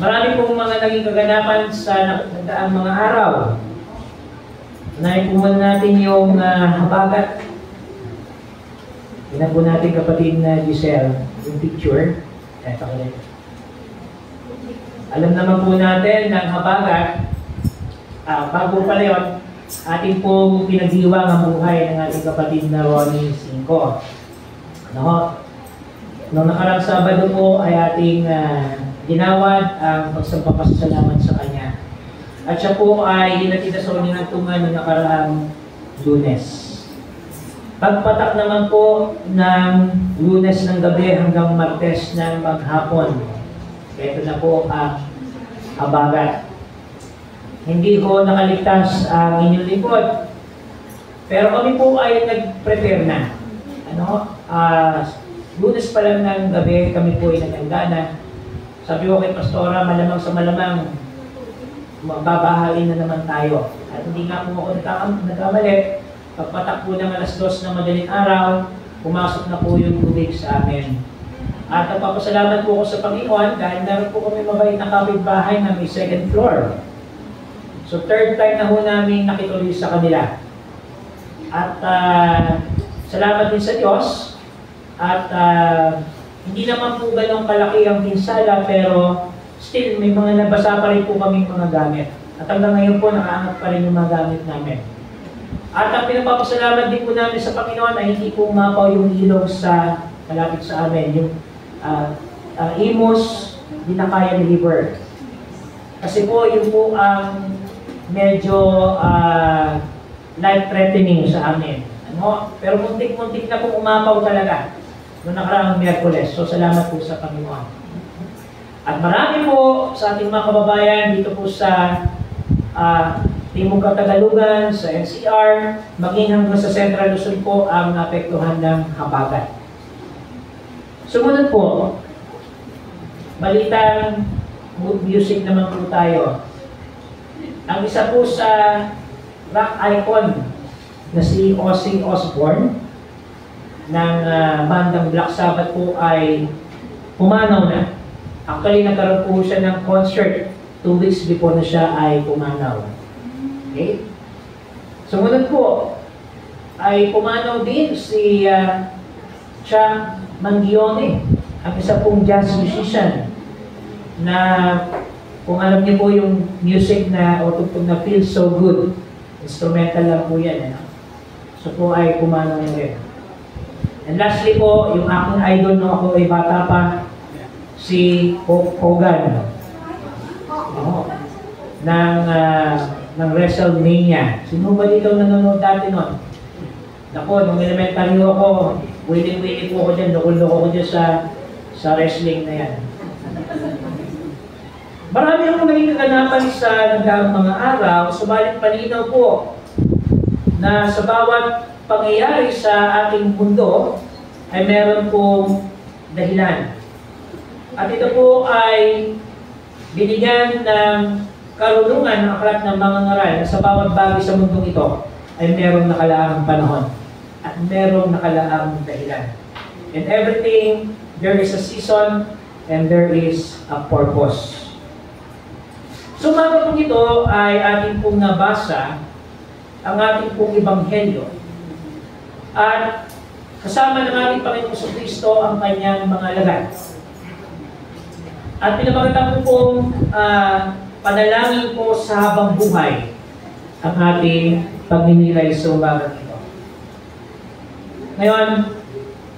[SPEAKER 1] Marami pong mga naging kaganapan sa nagdaang mga araw. Naipuman natin yung habagat. Yan po natin kapatid na Giselle, yung picture. Eto ko rin. Alam naman po natin ng habagat, bago pala yun, ating pong pinagdiwang ang buhay ng ating kapatid na Ronnie Cinco. Noong nakarang Sabado po ay ating ginawad ang pagsampapasalamat sa kanya. At siya po ay hinatid sa uling tungan noong nakaraang Lunes. Pagpatak naman po ng Lunes ng gabi hanggang Martes ng maghapon. Ito na po ang habagat. Hindi ko nakaligtas ang inyong lingkod. Pero kami po ay nag-prepare na. Lunes pa lang ng gabi kami po ay naganda na. Sabi ko kay Pastora, malamang sa malamang, mababahalin na naman tayo. At hindi nga po ako nagkamali. Pagpatak po ng alas 2 ng madaling araw, pumasok na po yung tubig sa amin. At nagpapasalamat po ako sa Panginoon dahil meron po kami mabait na kapitbahay na may second floor. So third time na po namin nakituloy sa kanila. At salamat din sa Diyos. At hindi naman po ganong kalaki ang pinsala, pero still may mga nabasa pa rin po kaming mga gamit. At hanggang ngayon po nakaangat pa rin yung mga gamit namin. At ang pinapapasalamat din po namin sa Panginoon ay hindi po umapaw yung ilog sa malapit sa amin, yung Imus, Dinakayan River. Kasi po yun po ang medyo life-threatening sa amin. Pero muntik-muntik na po umapaw talaga noong nakaraang Miyerkules. So salamat po sa Panginoon. At marami po sa ating mga kababayan dito po sa Timog Katagalugan, sa NCR, maging hanggang sa Central Luzon po ang naapektuhan ng habagat. Sumunod po, balitang music naman po tayo. Ang isa po sa rock icon na si Ozzy Osbourne ng bandang Black Sabbath po ay pumanaw na. Actually, nagkaroon po siya ng concert 2 weeks before na siya ay pumanaw. Okay? Sumunod po, ay pumanaw din si Cha Mangione, ang isa pong jazz musician na kung alam niyo po yung music na o tugtog na Feels So Good, instrumental lang po yan. So po ay pumanaw na rin. And lastly po, yung aking idol nung ako ay bata pa, si Hogan. Ng WrestleMania. Sino ba dito nanonood dati nun? Ako, nung elementary ako, willing-willing po ako dyan, loko-loko ko dyan sa wrestling na yan. Marami akong naging kaganapan sa nagdaang mga araw, subalit palinaw po na sa bawat pangyayari sa ating mundo ay meron pong dahilan. At ito po ay binigyan ng karunungan ng aklat ng mga ngaral na sa bawat bagay sa mundong ito ay merong nakalaang panahon at merong nakalaang dahilan. In everything, there is a season and there is a purpose. So mga pong ito ay ating pong nabasa ang ating pong ebanghelyo. At kasama ng ating Panginoong Kristo ang kanyang mga alagad. At pinapakita ko pong panalangin po sa habang buhay ang ating pagninilay sa umagang ito. Ngayon,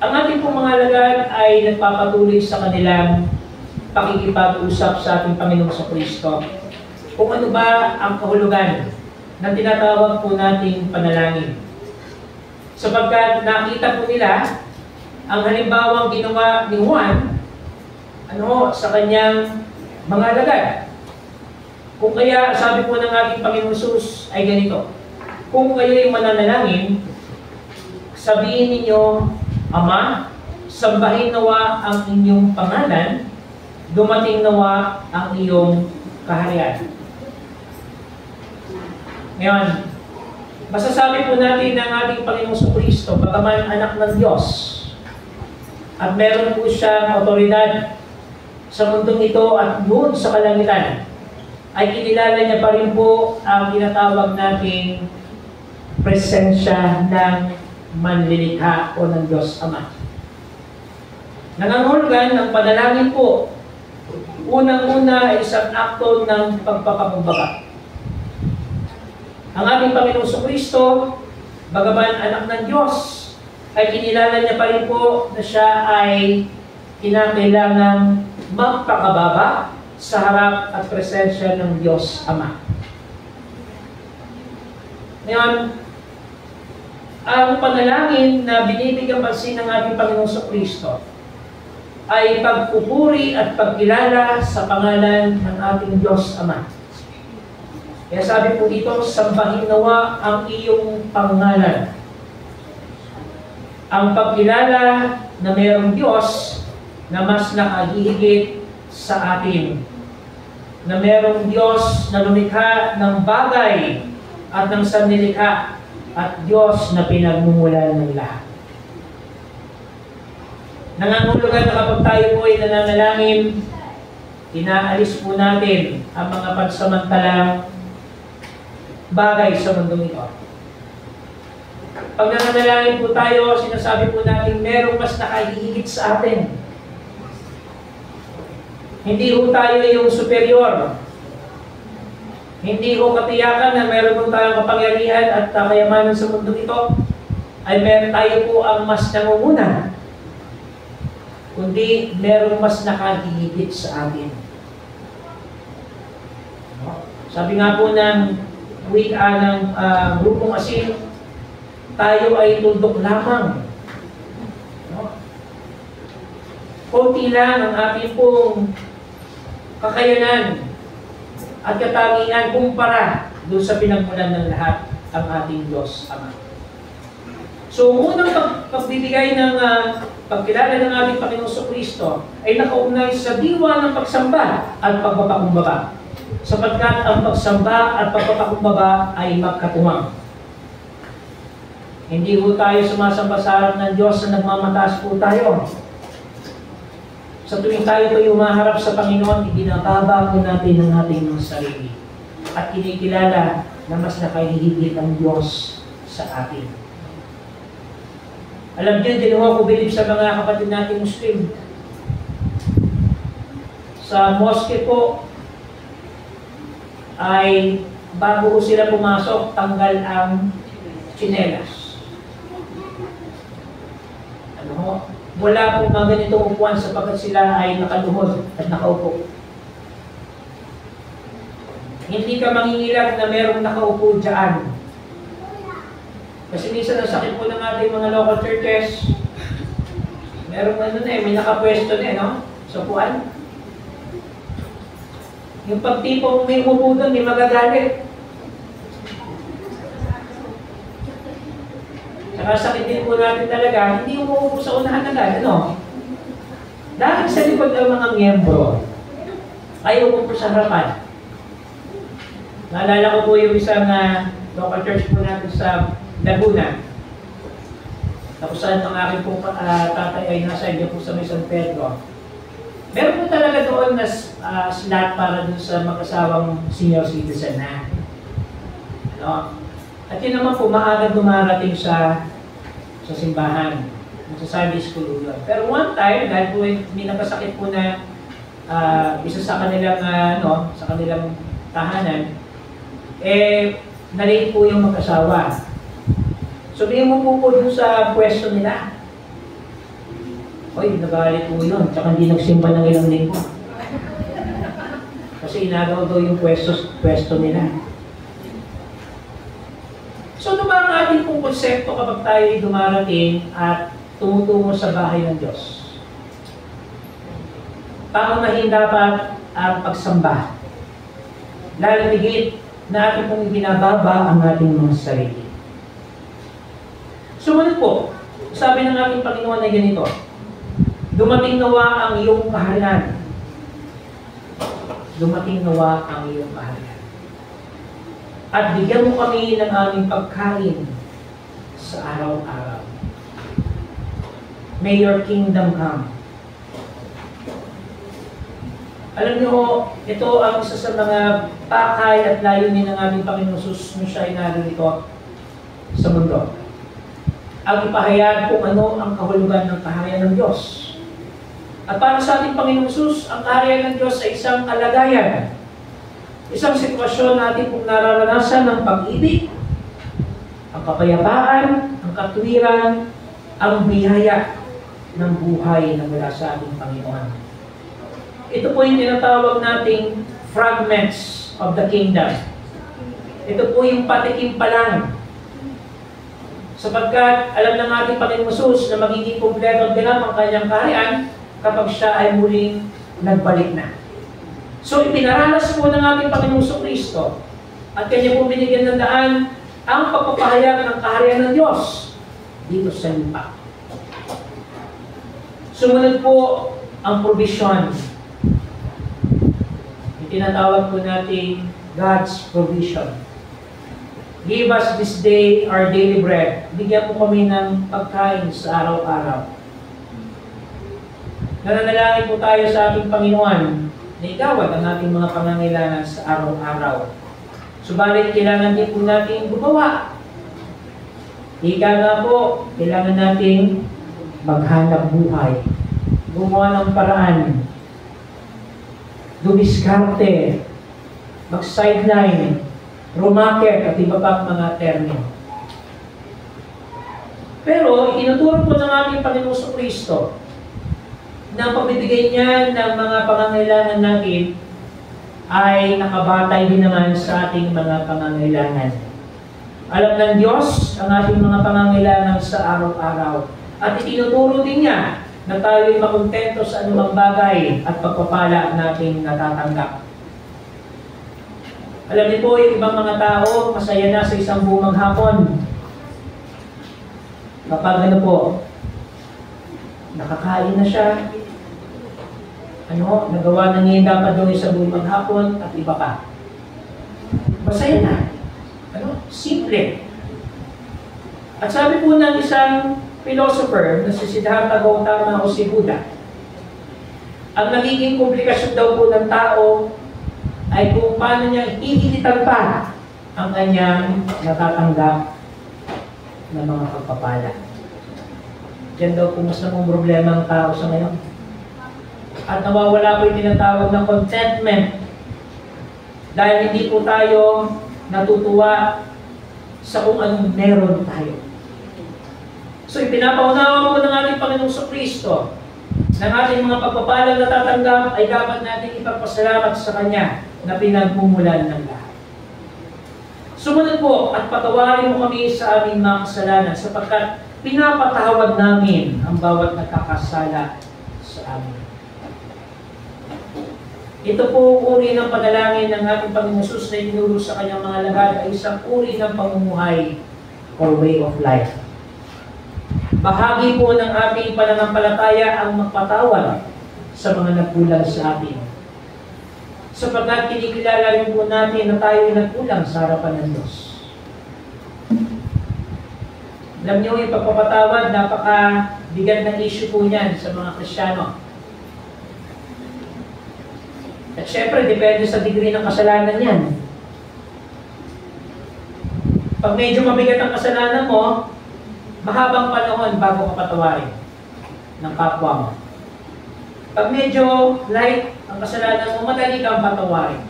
[SPEAKER 1] ang ating pong mga alagad ay nagpapatuloy sa kanilang pakikipag-usap sa ating Panginoong Kristo kung ano ba ang kahulugan na tinatawag po nating panalangin. Sapagkat nakita po nila ang halimbawang ginawa ni Juan sa kanyang mga alagad. Kung kaya, sabi po ng ating Panginoon Jesus ay ganito, kung kayo ay mananalangin, sabihin ninyo, Ama, sambahin nawa ang inyong pangalan, dumating nawa ang iyong kaharian. Ngayon, masasabi po natin ng ating Panginoong Kristo, bagaman anak ng Diyos, at meron po siyang otoridad sa mundong ito at doon sa kalangitan, ay kinilala niya pa rin po ang tinatawag nating presensya ng manlilikha o ng Diyos Ama. Nangangahulugan ng panalangin po, unang-una ay isang akto ng pagpapakumbaba. Ang ating Panginoong Kristo, bagaman anak ng Diyos, ay kinilala niya pa rin po na siya ay kinakailangang magpakababa sa harap at presensya ng Diyos Ama. Ngayon, ang panalangin na binibigyan pansin ng ating Panginoong Kristo ay pagpupuri at pagkilala sa pangalan ng ating Diyos Ama. Kaya sabi po dito, sambahin nawa ang iyong pangalan. Ang pagkilala na mayroong Diyos na mas nakahihigit sa atin. Na mayroong Diyos na lumikha ng bagay at ng sanlilikha at Diyos na pinagmumulan ng lahat. Nangangahulugan na kapag tayo po ay nananalangin, inaalis po natin ang mga pansamantalang bagay sa mundong ito. Pag nananalangin po tayo, sinasabi po natin merong mas nakahihigit sa atin. Hindi ho tayo yung superior. Hindi ho katiyakan na meron po tayong kapangyarihan at kayamanan sa mundo ito, ay meron tayo po ang mas nangunguna. Kundi meron mas nakahihigit sa atin. Sabi nga po ng wika ng grupong asin, tayo ay tuldok lamang. Kunti lang ang ating pong kakayanan at katangian kumpara doon sa pinagmulan ng lahat ang ating Diyos Ama. So, unang pagbibigay ng pagkilala ng ating Panginoong Kristo ay nakaugnay sa diwa ng pagsamba at pagpapakumbaba. Sapagkat ang pagsamba at pagpapakumbaba ay magkatuwang. Hindi po tayo sumasamba sa harap ng Diyos na nagmamataas po tayo. Sa tuwing tayo ay umaharap sa Panginoon, ibinababa po natin ang ating mga sarili. At kinikilala na mas nakahihigit ang Diyos sa atin. Alam niyo, din ako bilib sa mga kapatid natin Muslim. Sa mosque po, ay bago ko sila pumasok, tanggal ang tsinelas. Wala pong mga ganitong upuan sapagkat sila ay nakaluhod at nakaupo. Hindi ka mangingilag na merong nakaupo dyan. Kasi minsan ang sakit po ng ating mga local churches, merong may nakapwesto na no? Sa upuan. Yung pagtipong may umupo doon, may magagalit. Nakasakit din po natin talaga, hindi umuupo sa unahan agad, ano? Dahil sa likod ng mga miyembro, ay umupo sa harapan. Naalala ko po yung isang local church po natin sa Laguna. Tapos saan ang aking pong tatay ay nasa inyo po sa may San Pedro. Meron po talaga doon na slot para dun sa mag-asawang senior citizen na. Ano? At yun naman po, maaga dumarating sa simbahan, sa Sunday school yun. Pero one time, dahil po may nakasakit po na isa sa kanilang, sa kanilang tahanan, nalate po yung mag-asawa. So, may umupo dun sa pwesto nila. Oy, nagalit po yun. Tsaka hindi nagsimba ng ilang linggo. Kasi inagaw daw yung pwesto nila. So, ano ba ang ating pong konsepto kapag tayo ay dumarating at tumutungo sa bahay ng Diyos? Pangunahin dapat ang pagsamba. Lalo higit na ating pong binababa ang ating mga sarili. Sumunod po, sabi ng ating Panginoon na ganito, Dumating nawa ang iyong kaharian. Dumating nawa ang iyong kaharian. At bigyan mo kami ng aming pagkain sa araw-araw. May your kingdom come. Alam niyo, ito ang isa sa mga pakay at layunin ng aming Panginoon Jesus nung siya ay narito sa mundo. Ang ipahayag kung ano ang kahulugan ng kaharian ng Diyos. At para sa ating Panginoong Jesus, ang kaharian ng Diyos ay isang kalagayan. Isang sitwasyon natin kung nararanasan ng pag-ibig, ang kapayapaan, ang katwiran, ang biyaya ng buhay na mula sa ating Panginoon. Ito po yung tinatawag nating fragments of the kingdom. Ito po yung patikim pa lang. Sapagkat alam ng ating Panginoong Jesus na magiging kumpleto at ganap ang kanyang kaharian kapag siya ay muling nagbalik na. So ipinaranas po ng ating Panginoong Kristo at kanya po binigyan ng daan ang pagpapahayag ng kaharian ng Diyos dito sa lupa. Sumunod po ang provision. Itinatawag po natin God's provision. Give us this day our daily bread. Bigyan po kami ng pagkain sa araw-araw. Nananalangin po tayo sa ating Panginoon na igawad ang ating mga pangangailangan sa araw-araw. Subalit, kailangan din po natin gumawa. Ika nga po, kailangan natin maghanap buhay. Gumawa ng paraan. Dumiskarte. Mag-sideline. Rumarket at iba pang mga termino. Pero, itinuturo po ng ating Panginoong Kristo na ang pagbibigay niya ng mga pangangailangan natin ay nakabatay din naman sa ating mga pangangailangan. Alam ng Diyos ang ating mga pangangailangan sa araw-araw. At itinuturo din niya na tayo'y makontento sa anumang bagay at pagpapala nating natatanggap. Alam niyo po, yung ibang mga tao, masaya na sa isang buong maghapon. Kapag ano po, nakakain na siya, nagawa na niya dapat doon sa buong maghapon at iba pa. Masaya na. Simple. At sabi po ng isang philosopher na si Siddhartha Gautama o si Buddha, ang nagiging komplikasyon daw po ng tao ay kung paano niya ihilitan pa ang kanyang natatanggap na mga pagpapala. Yan daw po mas namang problema ng tao sa ngayon. At nawawala po yung tinatawag na contentment dahil hindi po tayo natutuwa sa kung anong meron tayo. So ipinapaunawa po ng ating Panginoong Kristo ng ating mga pagpapalang natatanggap ay dapat natin ipagpasalamat sa Kanya na pinagmumulan ng lahat. Sumunod po at patawarin mo kami sa aming mga kasalanan sapagkat pinapatawad namin ang bawat nakakasala sa amin. Ito po uri ng panalangin ng ating Panginoon Jesus na itinuro sa kanyang mga alagad ay isang uri ng pamumuhay or way of life. Bahagi po ng ating pananampalataya ang magpatawad sa mga nagkulang sa atin. Sapagkat kinikilala rin po natin na tayo ay nagkulang sa harapan ng Diyos. Alam niyo, yung pagpapatawad, napaka-bigat ng issue po niyan sa mga Kristiyano. At syempre, depende sa degree ng kasalanan yan. Pag medyo mabigat ang kasalanan mo, mahabang panahon bago ka patawarin ng kapwa mo. Pag medyo light ang kasalanan mo, madali kang patawarin.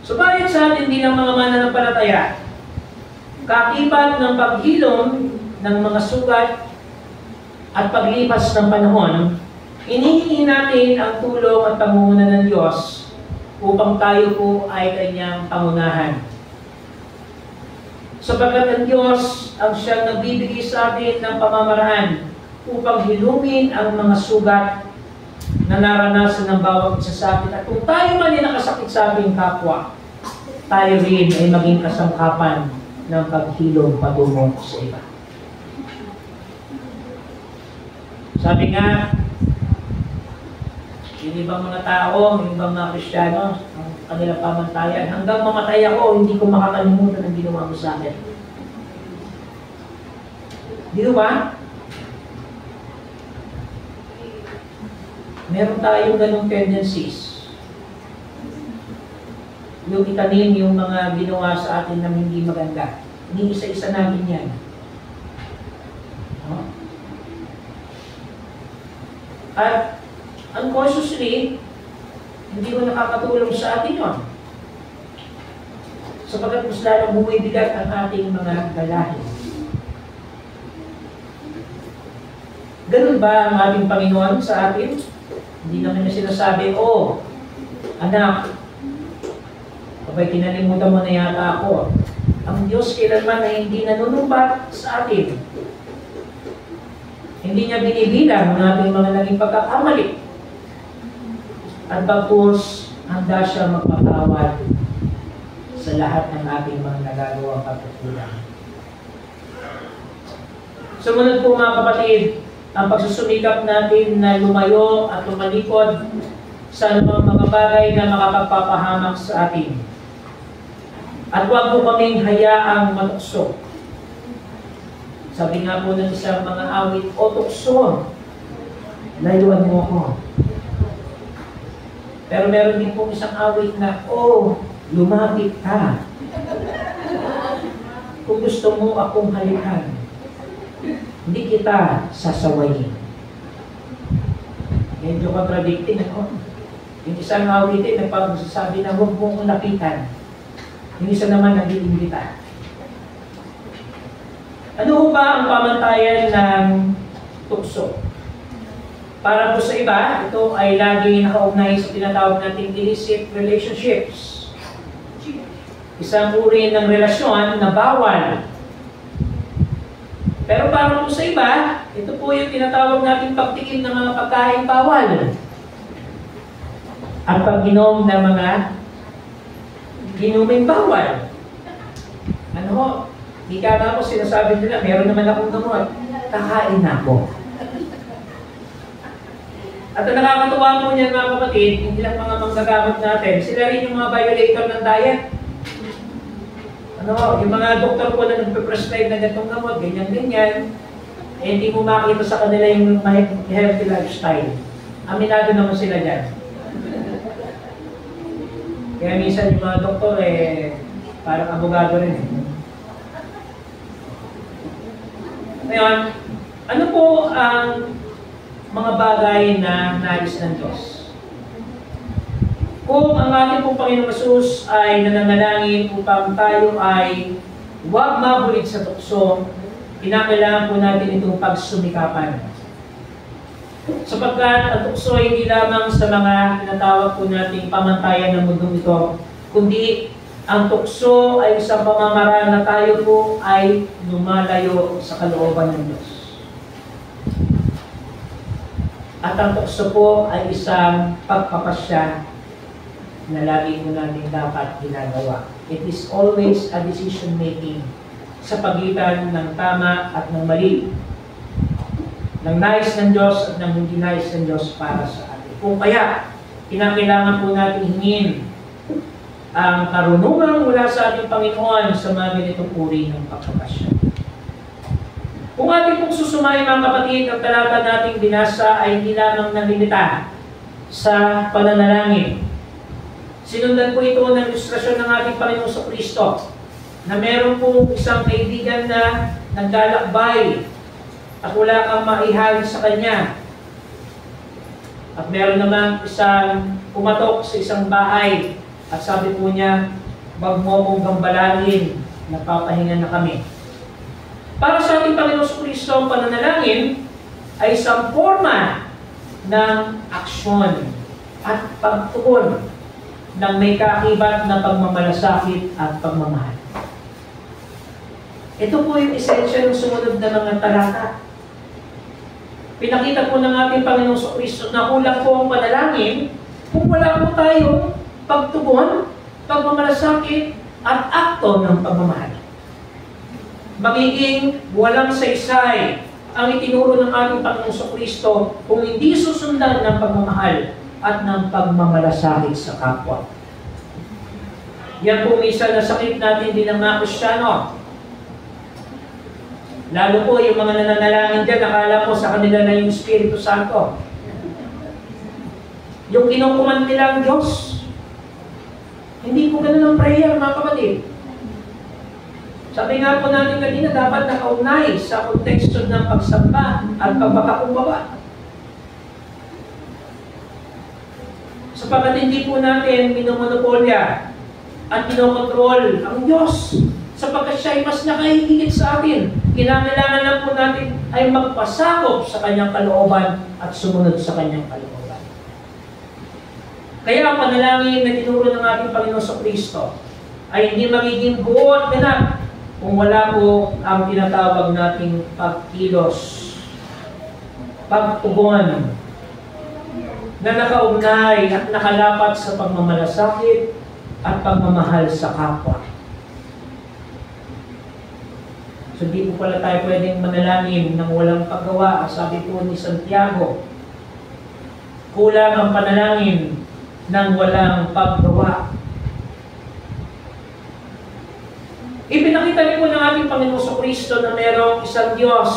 [SPEAKER 1] Subalit sa atin bilang mga mananampalataya, kakibat ng paghilom ng mga sugat at paglipas ng panahon, inihingi natin ang tulong at pangunguna ng Diyos upang tayo po ay Kanyang pangunahan. Sapagkat ang Diyos ang siyang nagbibigay sa atin ng pamamaraan upang hilumin ang mga sugat na naranasan ng bawat isa sa atin. At kung tayo man ay nakasakit sa ating kapwa, tayo rin ay maging kasangkapan ng paghilom patungo sa iba. Sabi nga, yung ibang mga tao, yung ibang mga Kristiyano, ang kanilang pamantayan, hanggang mamatay ako, hindi ko makakalimutan ang ginawa mo sa akin. Di ba? Meron tayong ganong tendencies. Yung itanim yung mga ginawa sa atin na hindi maganda. Hindi isa-isa natin yan. No? At unconsciously, hindi ko nakakatulong sa atin yun. Sapagkat mas lalong bumibigat ang ating mga dalahin. Ganun ba ang ating Panginoon sa atin? Hindi naman na sinasabi, oh, anak, kapag kinalimutan mo na yata ako, ang Diyos kailanman ay hindi nanunumbat sa atin. Hindi niya binibilang ang ating mga naging pagkakamali. At bagkus, handa siya magpatawad sa lahat ng ating mga nagagawang pagkukulang. Sumunod po mga kapatid, ang pagsusumikap natin na lumayo at lumalikod sa mga bagay na makapagpapahamak sa atin. At huwag po kaming hayaang matukso. Sabi nga po ng isang mga awit, o tukso, layuan mo ako. Pero meron din po isang awit na, oh, lumapit ka. Kung gusto mo akong halikan, hindi kita sasawayin. Medyo contradicting ako. Yung isang awitin nagpapagsasabi na huwag mo kong lapitan. Yung isa naman nag-iimbita. Ano ho ba ang pamantayan ng tukso? Para po sa iba, ito ay lagi nakaugnay sa tinatawag nating illicit relationships. Isang uri ng relasyon na bawal. Pero para po sa iba, ito po yung tinatawag nating pagtikim ng mga pagkain bawal. Ang pag-inom ng mga inuming bawal. Ano ho? Di ka na ako sinasabi nila, meron naman akong gamot. Kakain na ako. At ang nakakatuwa po niyan mga kapatid, hindi lang mga manggagamot natin, sila rin yung mga violator ng diet. Ano, yung mga doktor po na nagpe-prescribe na ganitong gamot, ganyan-ganyan, eh hindi mo makita sa kanila yung healthy lifestyle. Aminado naman sila dyan. Kaya minsan yung mga doktor, parang abogado rin. Ngayon, ano po ang mga bagay na nais ng Diyos? Kung ang ating pong Panginoong Jesus ay nananalangin upang tayo ay huwag mabulig sa tukso, kinakailangan po natin itong pagsumikapan. Sapagkat ang tukso ay hindi lamang sa mga tinatawag po nating pamantayan ng mundong ito, kundi ang tukso ay isang pamamaraan na tayo po ay lumalayo sa kalooban ng Diyos. At ang tukso po ay isang pagpapasya na lagi mo natin dapat ginagawa. It is always a decision making sa pagitan ng tama at ng mali, ng nais ng Diyos at ng hindi nais ng Diyos para sa atin. Kung kaya, kinakailangan po natin hingin ang karunungan mula sa ating Panginoon sa mga ganitong uri ng pagpapasya. Kung ating pong susumayin mga kapatid, ang talata nating binasa ay hindi lamang nalimita sa pananalangin. Sinundan po ito ng ilustrasyon ng ating Panginoon sa Kristo na meron po isang kaibigan na naglalakbay at wala kang maihal sa kanya. At meron naman isang pumatok sa isang bahay at sabi po niya, wag mo akong gambalain, napapahinga na kami. Para sa ating Panginoon sa Kristo, ang pananalangin ay isang forma ng aksyon at pagtugon ng may kaakibat na pagmamalasakit at pagmamahal. Ito po yung esensya ng sumunod na mga talata. Pinakita po ng ating Panginoon sa Kristo na kulang po ang panalangin kung wala po tayong pagtugon, pagmamalasakit at akto ng pagmamahal. Magiging walang saysay ang itinuro ng ating Panginoong Kristo kung hindi susundan ng pagmamahal at ng pagmamalasakit sa kapwa. Yan po minsan na sakit natin bilang mga Kristiyano. Lalo po yung mga nananalangin dyan, akala po sa kanila na yung Espiritu Santo. Yung kinukuman nila ang Diyos. Hindi po ganun ang prayer, mga kapatid. Sabi nga po natin kanina, dapat nakaugnay sa konteksto ng pagsamba at pagpakakumbaba. Sapagat hindi po natin minomonopolya at minokontrol ang Diyos sapagkat siya ay mas nakahigit sa atin. Kinakailangan lang po natin ay magpasakop sa kanyang kalooban at sumunod sa kanyang kalooban. Kaya ang panalangin na tinuro ng ating Panginoon Kristo ay hindi magiging buo at ganap kung wala po ang tinatawag nating pagkilos, pagtugon, na nakaugnay at nakalapat sa pagmamalasakit at pagmamahal sa kapwa. So di po pala tayo pwedeng manalangin ng walang paggawa. Sabi po ni Santiago, kulang ang panalangin ng walang paggawa. Ipinakita niyo po ng ating Panginoong Kristo na mayroong isang Diyos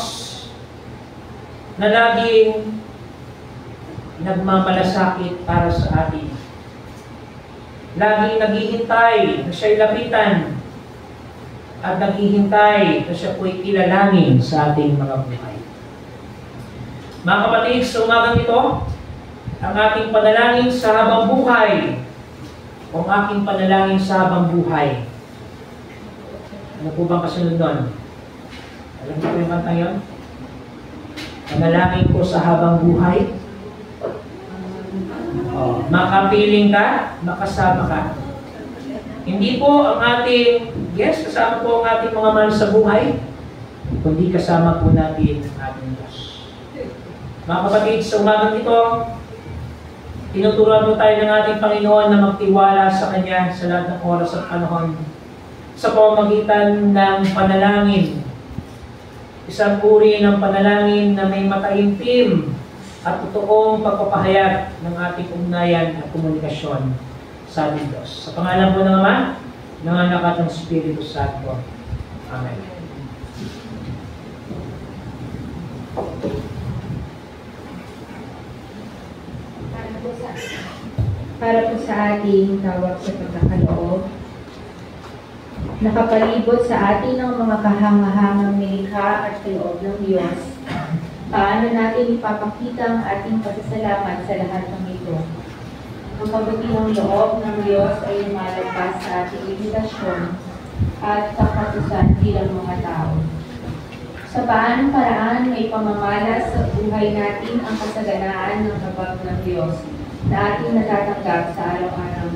[SPEAKER 1] na laging nagmamalasakit para sa atin. Laging naghihintay na siya'y lapitan at naghihintay na siya po'y kilalanin sa ating mga buhay. Mga kapatid, sa umagang ito, ang ating panalangin sa habang buhay o ang aking panalangin sa habang buhay. Ano po bang kasunod nun? Alam niyo po yung kanta yun? Panalangin ko sa habang buhay. Makapiling ka, makasama ka. Hindi po ang ating, yes, kasama po ang ating mga mahal sa buhay, kundi kasama po natin ang ating Diyos. Mga kapatid, sa umagang ito, tinuturuan po tayo ng ating Panginoon na magtiwala sa Kanya sa lahat ng oras at panahon sa pamamagitan ng panalangin. Isang uri ng panalangin na may mataimtim at totoong pagpapahayag ng ating ugnayan at komunikasyon sa ating Diyos. Sa pangalan po ng Ama, ng Anak at ng Espiritu Santo. Amen.
[SPEAKER 2] Para po sa ating tawag sa pagkakaloob, nakapalibot sa atin ang mga kahangahangang nilikha at kaloob ng Diyos. Paano natin ipapakita ang ating pasasalamat sa lahat ng ito? Ang kabutihang loob ng Diyos ay lumalabas sa ating limitasyon at kapatusan bilang mga tao. Sa paanong paraan may pamamalas sa buhay natin ang kasaganaan ng habag ng Diyos na ating natatanggap sa araw-araw.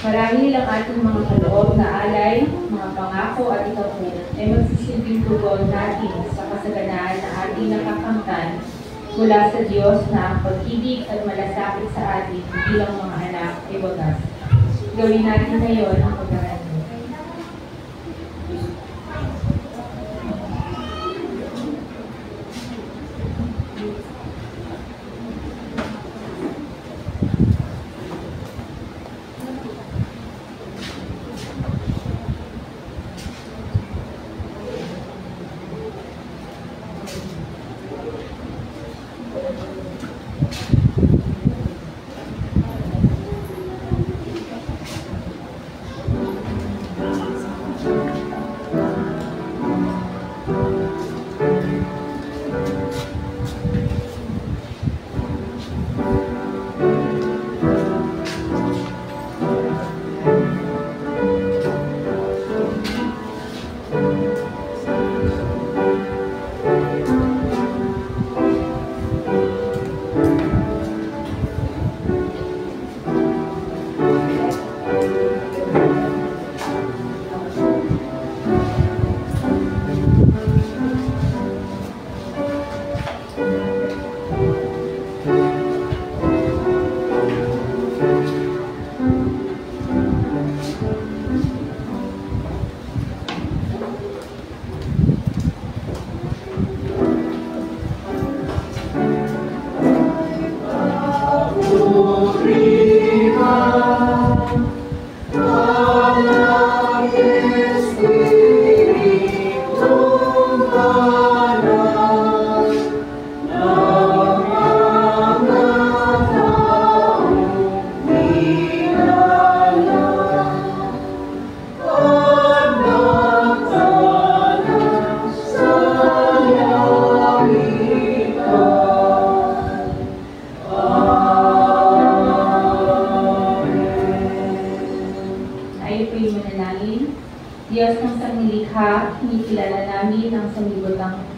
[SPEAKER 2] Marahil ang ating mga kaloob na alay, mga pangako at itapo ay magsisilbing tugon natin sa kasaganaan na ating nakakamtan mula sa Diyos na ang pag-ibig at malasakit sa atin bilang mga anak ay wagas. Gawin natin ngayon ang pag-aaral.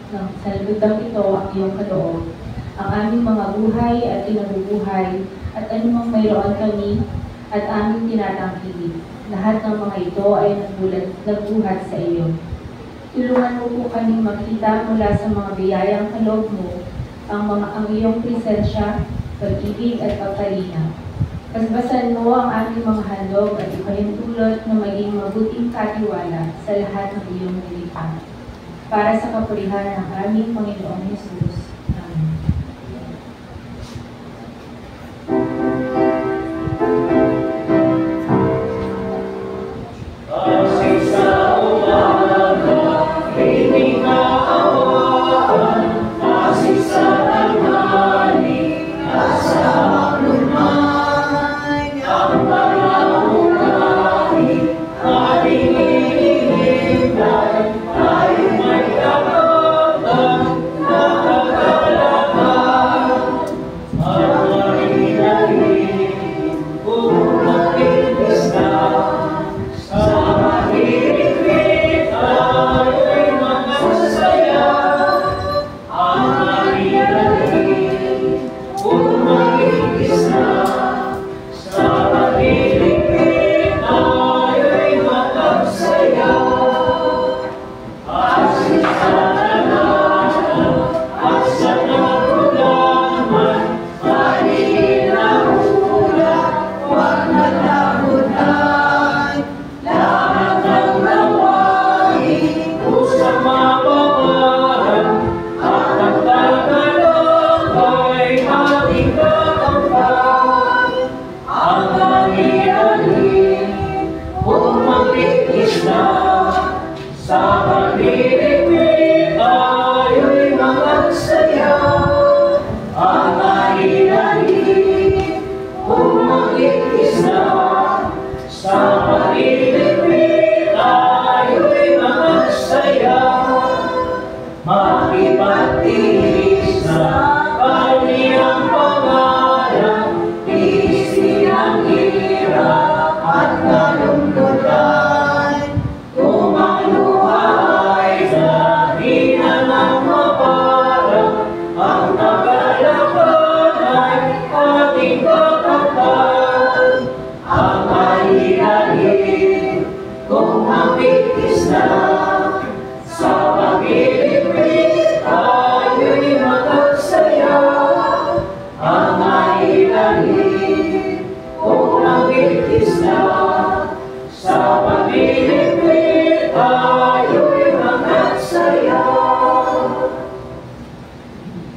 [SPEAKER 2] sa lubdang ito ang iyong kaloob, ang aming mga buhay at kinabubuhay, at anumang mayroon kami at aming tinatangkilik. Lahat ng mga ito ay nagbuhat sa iyo. Tulungan mo po kami makita mula sa mga biyayang kaloob mo ang iyong presensya, pag-ibig at pagkalinaw. Pasbasan mo ang aming mga handog at ipahintulot na maging mabuting katiwala sa lahat ng iyong nilikha. Para sa kapurihan ng aming Panginoong Hesus. Amen.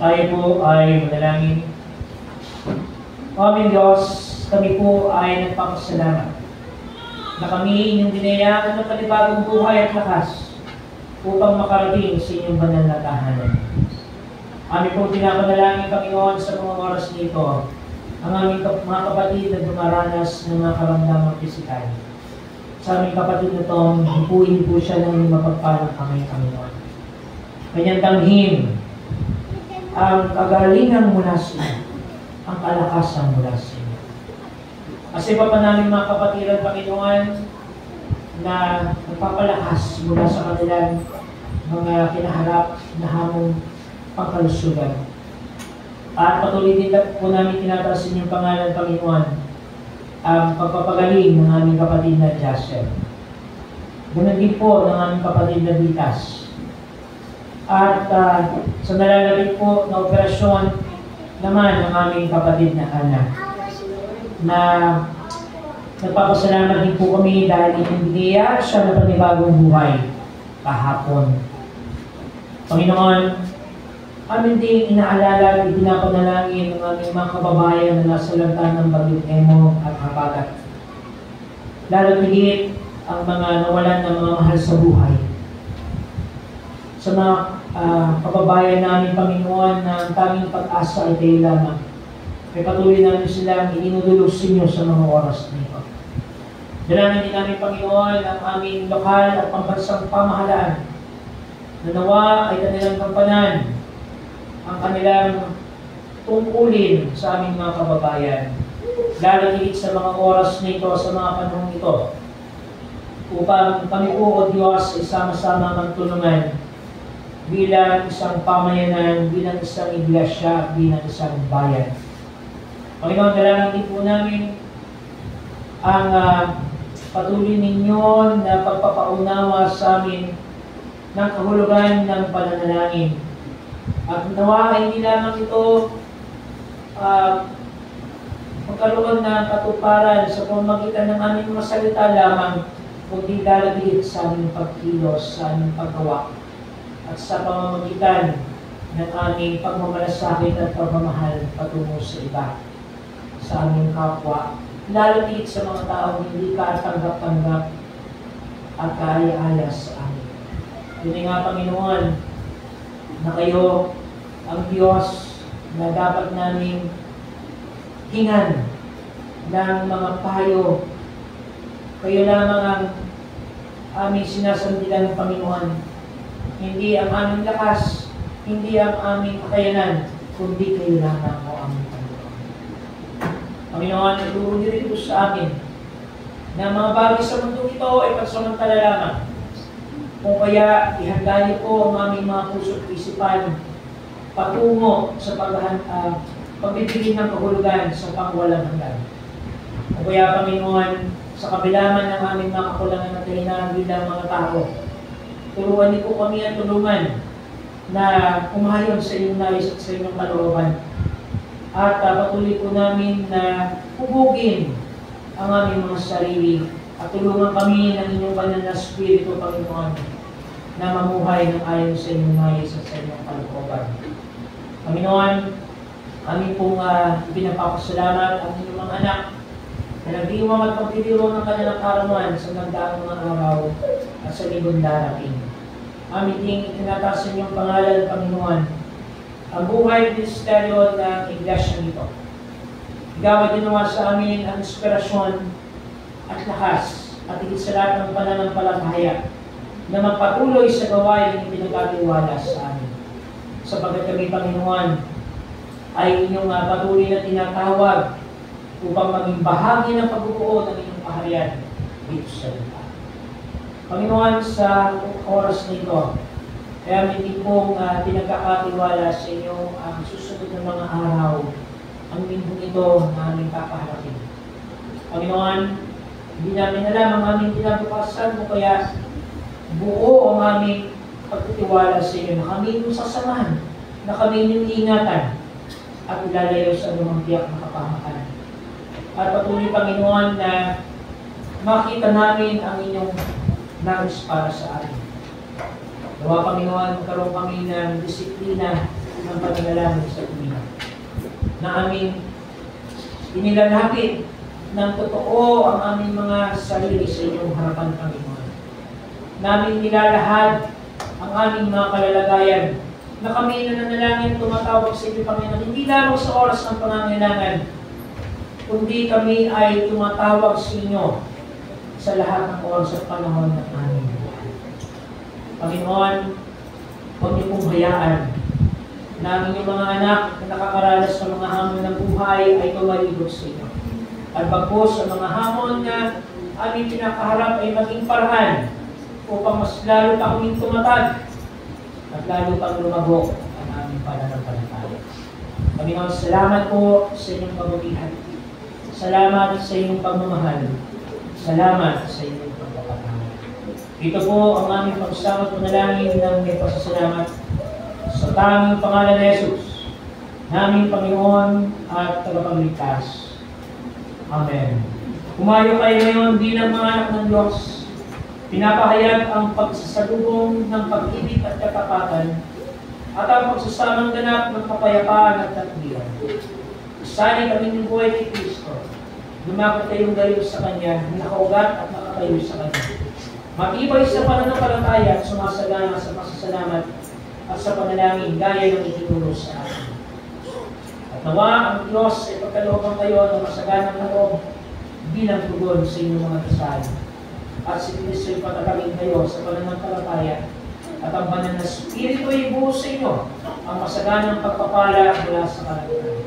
[SPEAKER 1] Tayo po ay manalangin. O aming Diyos, kami po ay nagpapasalamat na kami inyong dinayaan ng panibagong buhay at lakas upang makarating sa inyong banal na tahanan. Amin po pinapanalangin, Panginoon, sa mga oras nito, ang aming mga kapatid na dumaranas ng mga karamdamang pisikal. Sa aming kapatid na itong hipuin po siya ng mapagpalang kamay, Panginoon. Kanyang damhin ang kagalingan mula sa iyo, ang kalakasan mula sa iyo. Kasi pa namin mga kapatiran, Panginoon, na nagpapalakas mula sa kanilang mga kinaharap na hamong pangkalusugan. At patuloy din po namin tinataas sa inyong pangalan, Panginoon, ang pagpapagaling ng aming kapatid na Jasper. Ganun din po ng aming kapatid na Vitas. At sa nalalapit po na operasyon naman ng aming kapatid na Ana, na nagpapasalamat din po kami dahil inibigay siya ng panibagong buhay kahapon. Panginoon, amin din inaalala at ipinapanalangin ng aming mga kababayan na nasa lantan ng Bagyong Emo at Habagat. Lalo higit ang mga nawalan ng mga mahal sa buhay. Sa mga kababayan namin, Panginoon, na ang tanging pag-asa ay kayo lamang. May patuloy namin silang ininudulog sa inyo sa mga oras nito. Dalangin din namin, Panginoon, ang aming lokal at pambansang pamahalaan na nawa ay kanilang kampanan ang kanilang tungkulin sa aming mga kababayan. Lalo higit sa mga oras nito, sa mga panahon ito, upang kami po, O Diyos, ay sama-sama magtulungan bilang isang pamayanan, bilang isang iglesia, bilang isang bayan. Panginoon, dalangin din po namin ang patuloy ninyo na pagpapaunawa sa amin ng kahulugan ng pananalangin. At nawa ay hindi lamang ito magkaroon ng katuparan sa pamamagitan ng aming mga salita lamang, kundi lalagit sa aming pagkilos, sa aming paggawa, at sa pamamagitan ng aming pagmamalasakit at pagmamahal patungo sa iba, sa aming kapwa, lalapit sa mga taong hindi katanggap-tanggap at kaaya-aya sa amin. Yun nga, Panginoon, na kayo ang Diyos na dapat namin hingan ng mga payo. Kayo lamang ang aming sinasandilan ng Panginoon. Hindi ang aming lakas, hindi ang aming kakayanan, kundi kayo lamang o aming Panginoon. Panginoon, ituro niyo rin po sa amin na mga bagay sa mundong ito ay pansamantala lamang. Kung kaya, ihanda niyo po ang aming mga puso at isipan patungo sa pagbibigay ng kahulugan sa pangwalang hanggan. Kung kaya, Panginoon, sa kabilaman ng aming mga kakulangan at kahinaan bilang mga tao, turuan niyo po kami at tulungan na umayon sa inyong nais at sa inyong kalooban. At patuloy po namin na hubugin ang aming mga sarili at tulungan kami ng inyong banal na Espiritu, Panginoon, na mamuhay ng ayon sa inyong nais at sa inyong kalooban. Panginoon, kami pong pinapapasalamat ang inyong mga anak na nag-iwang at pagtitiro ng kanilang karaman sa nagdaang mga araw at sa libon darating. Amin ding itinataas sa inyong pangalan, Panginoon, ang buhay ministeryo ng iglesia nito. Ikaw ay ginawa sa amin ang inspirasyon at lakas at higit sa lahat ng pananampalataya na magpatuloy sa gawain ng pinagkatiwala sa amin. Sapagkat kami, Panginoon, ay inyong patuloy na tinatawag upang maging bahagi ng pagbubuo ng inyong kaharian dito sa lupa. Panginoon, sa oras nito, kaya hindi pong pinagkakatiwala sa inyo ang susunod ng mga araw, ang lingkong ito na aming kapaharapin. Panginoon, hindi namin alam ang aming pinabukasan mo, kaya buo ang aming pagtitiwala sa inyo na kami yung sasamahan, na kami yung ingatan at ilalayo sa anumang tiyak na kapahamakan. At patuloy, Panginoon, na makita namin ang inyong nais para sa atin. Nawa, Panginoon, magkaroon kami ng disiplina ng pananalangin sa tumina, na aming inilalapit ng totoo ang aming mga sarili sa inyong harapan, Panginoon. Namin nilalahad ang aming mga kalalagayan na kami nananalangin tumatawag sa inyo, Panginoon, hindi lamang sa oras ng pangangailangan, kundi kami ay tumatawag sa inyo sa lahat ng oras at panahon ng aming buhay. Panginoon, huwag niyo pong hayaan na ang inyong mga anak na nakakaranas ng mga hamon ng buhay ay tumalibot sa inyo. At bagkus sa mga hamon na aming pinakaharap ay maging paraan upang mas lalo pa kaming tumatag at lalo pang lumago ang aming pananampalataya. Panginoon, salamat po sa inyong kabutihan. Salamat sa inyong pagmamahal. Salamat sa inyong pagpapatawad. Ito po ang aming pagsama at panalangin ng may pasasalamat sa tanging pangalan ni Jesus, naming Panginoon at Tagapagligtas. Amen. Kumayo kayo ngayon bilang mga anak ng Diyos. Pinapahayag ang pagsasalubong ng pag-ibig at katapatan at ang pagsasamang ganap ng kapayapaan at katwiran. Sana'y kami ng buhay ni Kristo. Lumakot kayong galing sa Kanya, nakaugat at nakatayo sa Kanya. Matibay sa pananampalataya at sumasagana sa pasasalamat at sa panalangin gaya ng itinuro sa atin. At nawa ang Diyos ay pagkalooban kayo ng masaganang loob bilang tugon sa inyong mga dasal. At si Kristo ay patatagin kayo sa pananampalataya at ang banal na Espiritu ay buo sa inyo ang masaganang pagpapala mula sa kalangitan.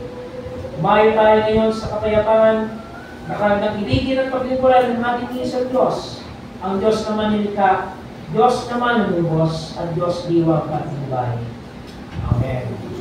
[SPEAKER 1] Umayo tayo ngayon sa kapayapaan na kanilang iligin at paglingkuran ng ating isang Diyos, ang Diyos na manilikha Diyos naman lumubos at Diyos diwag at buhay. Amen.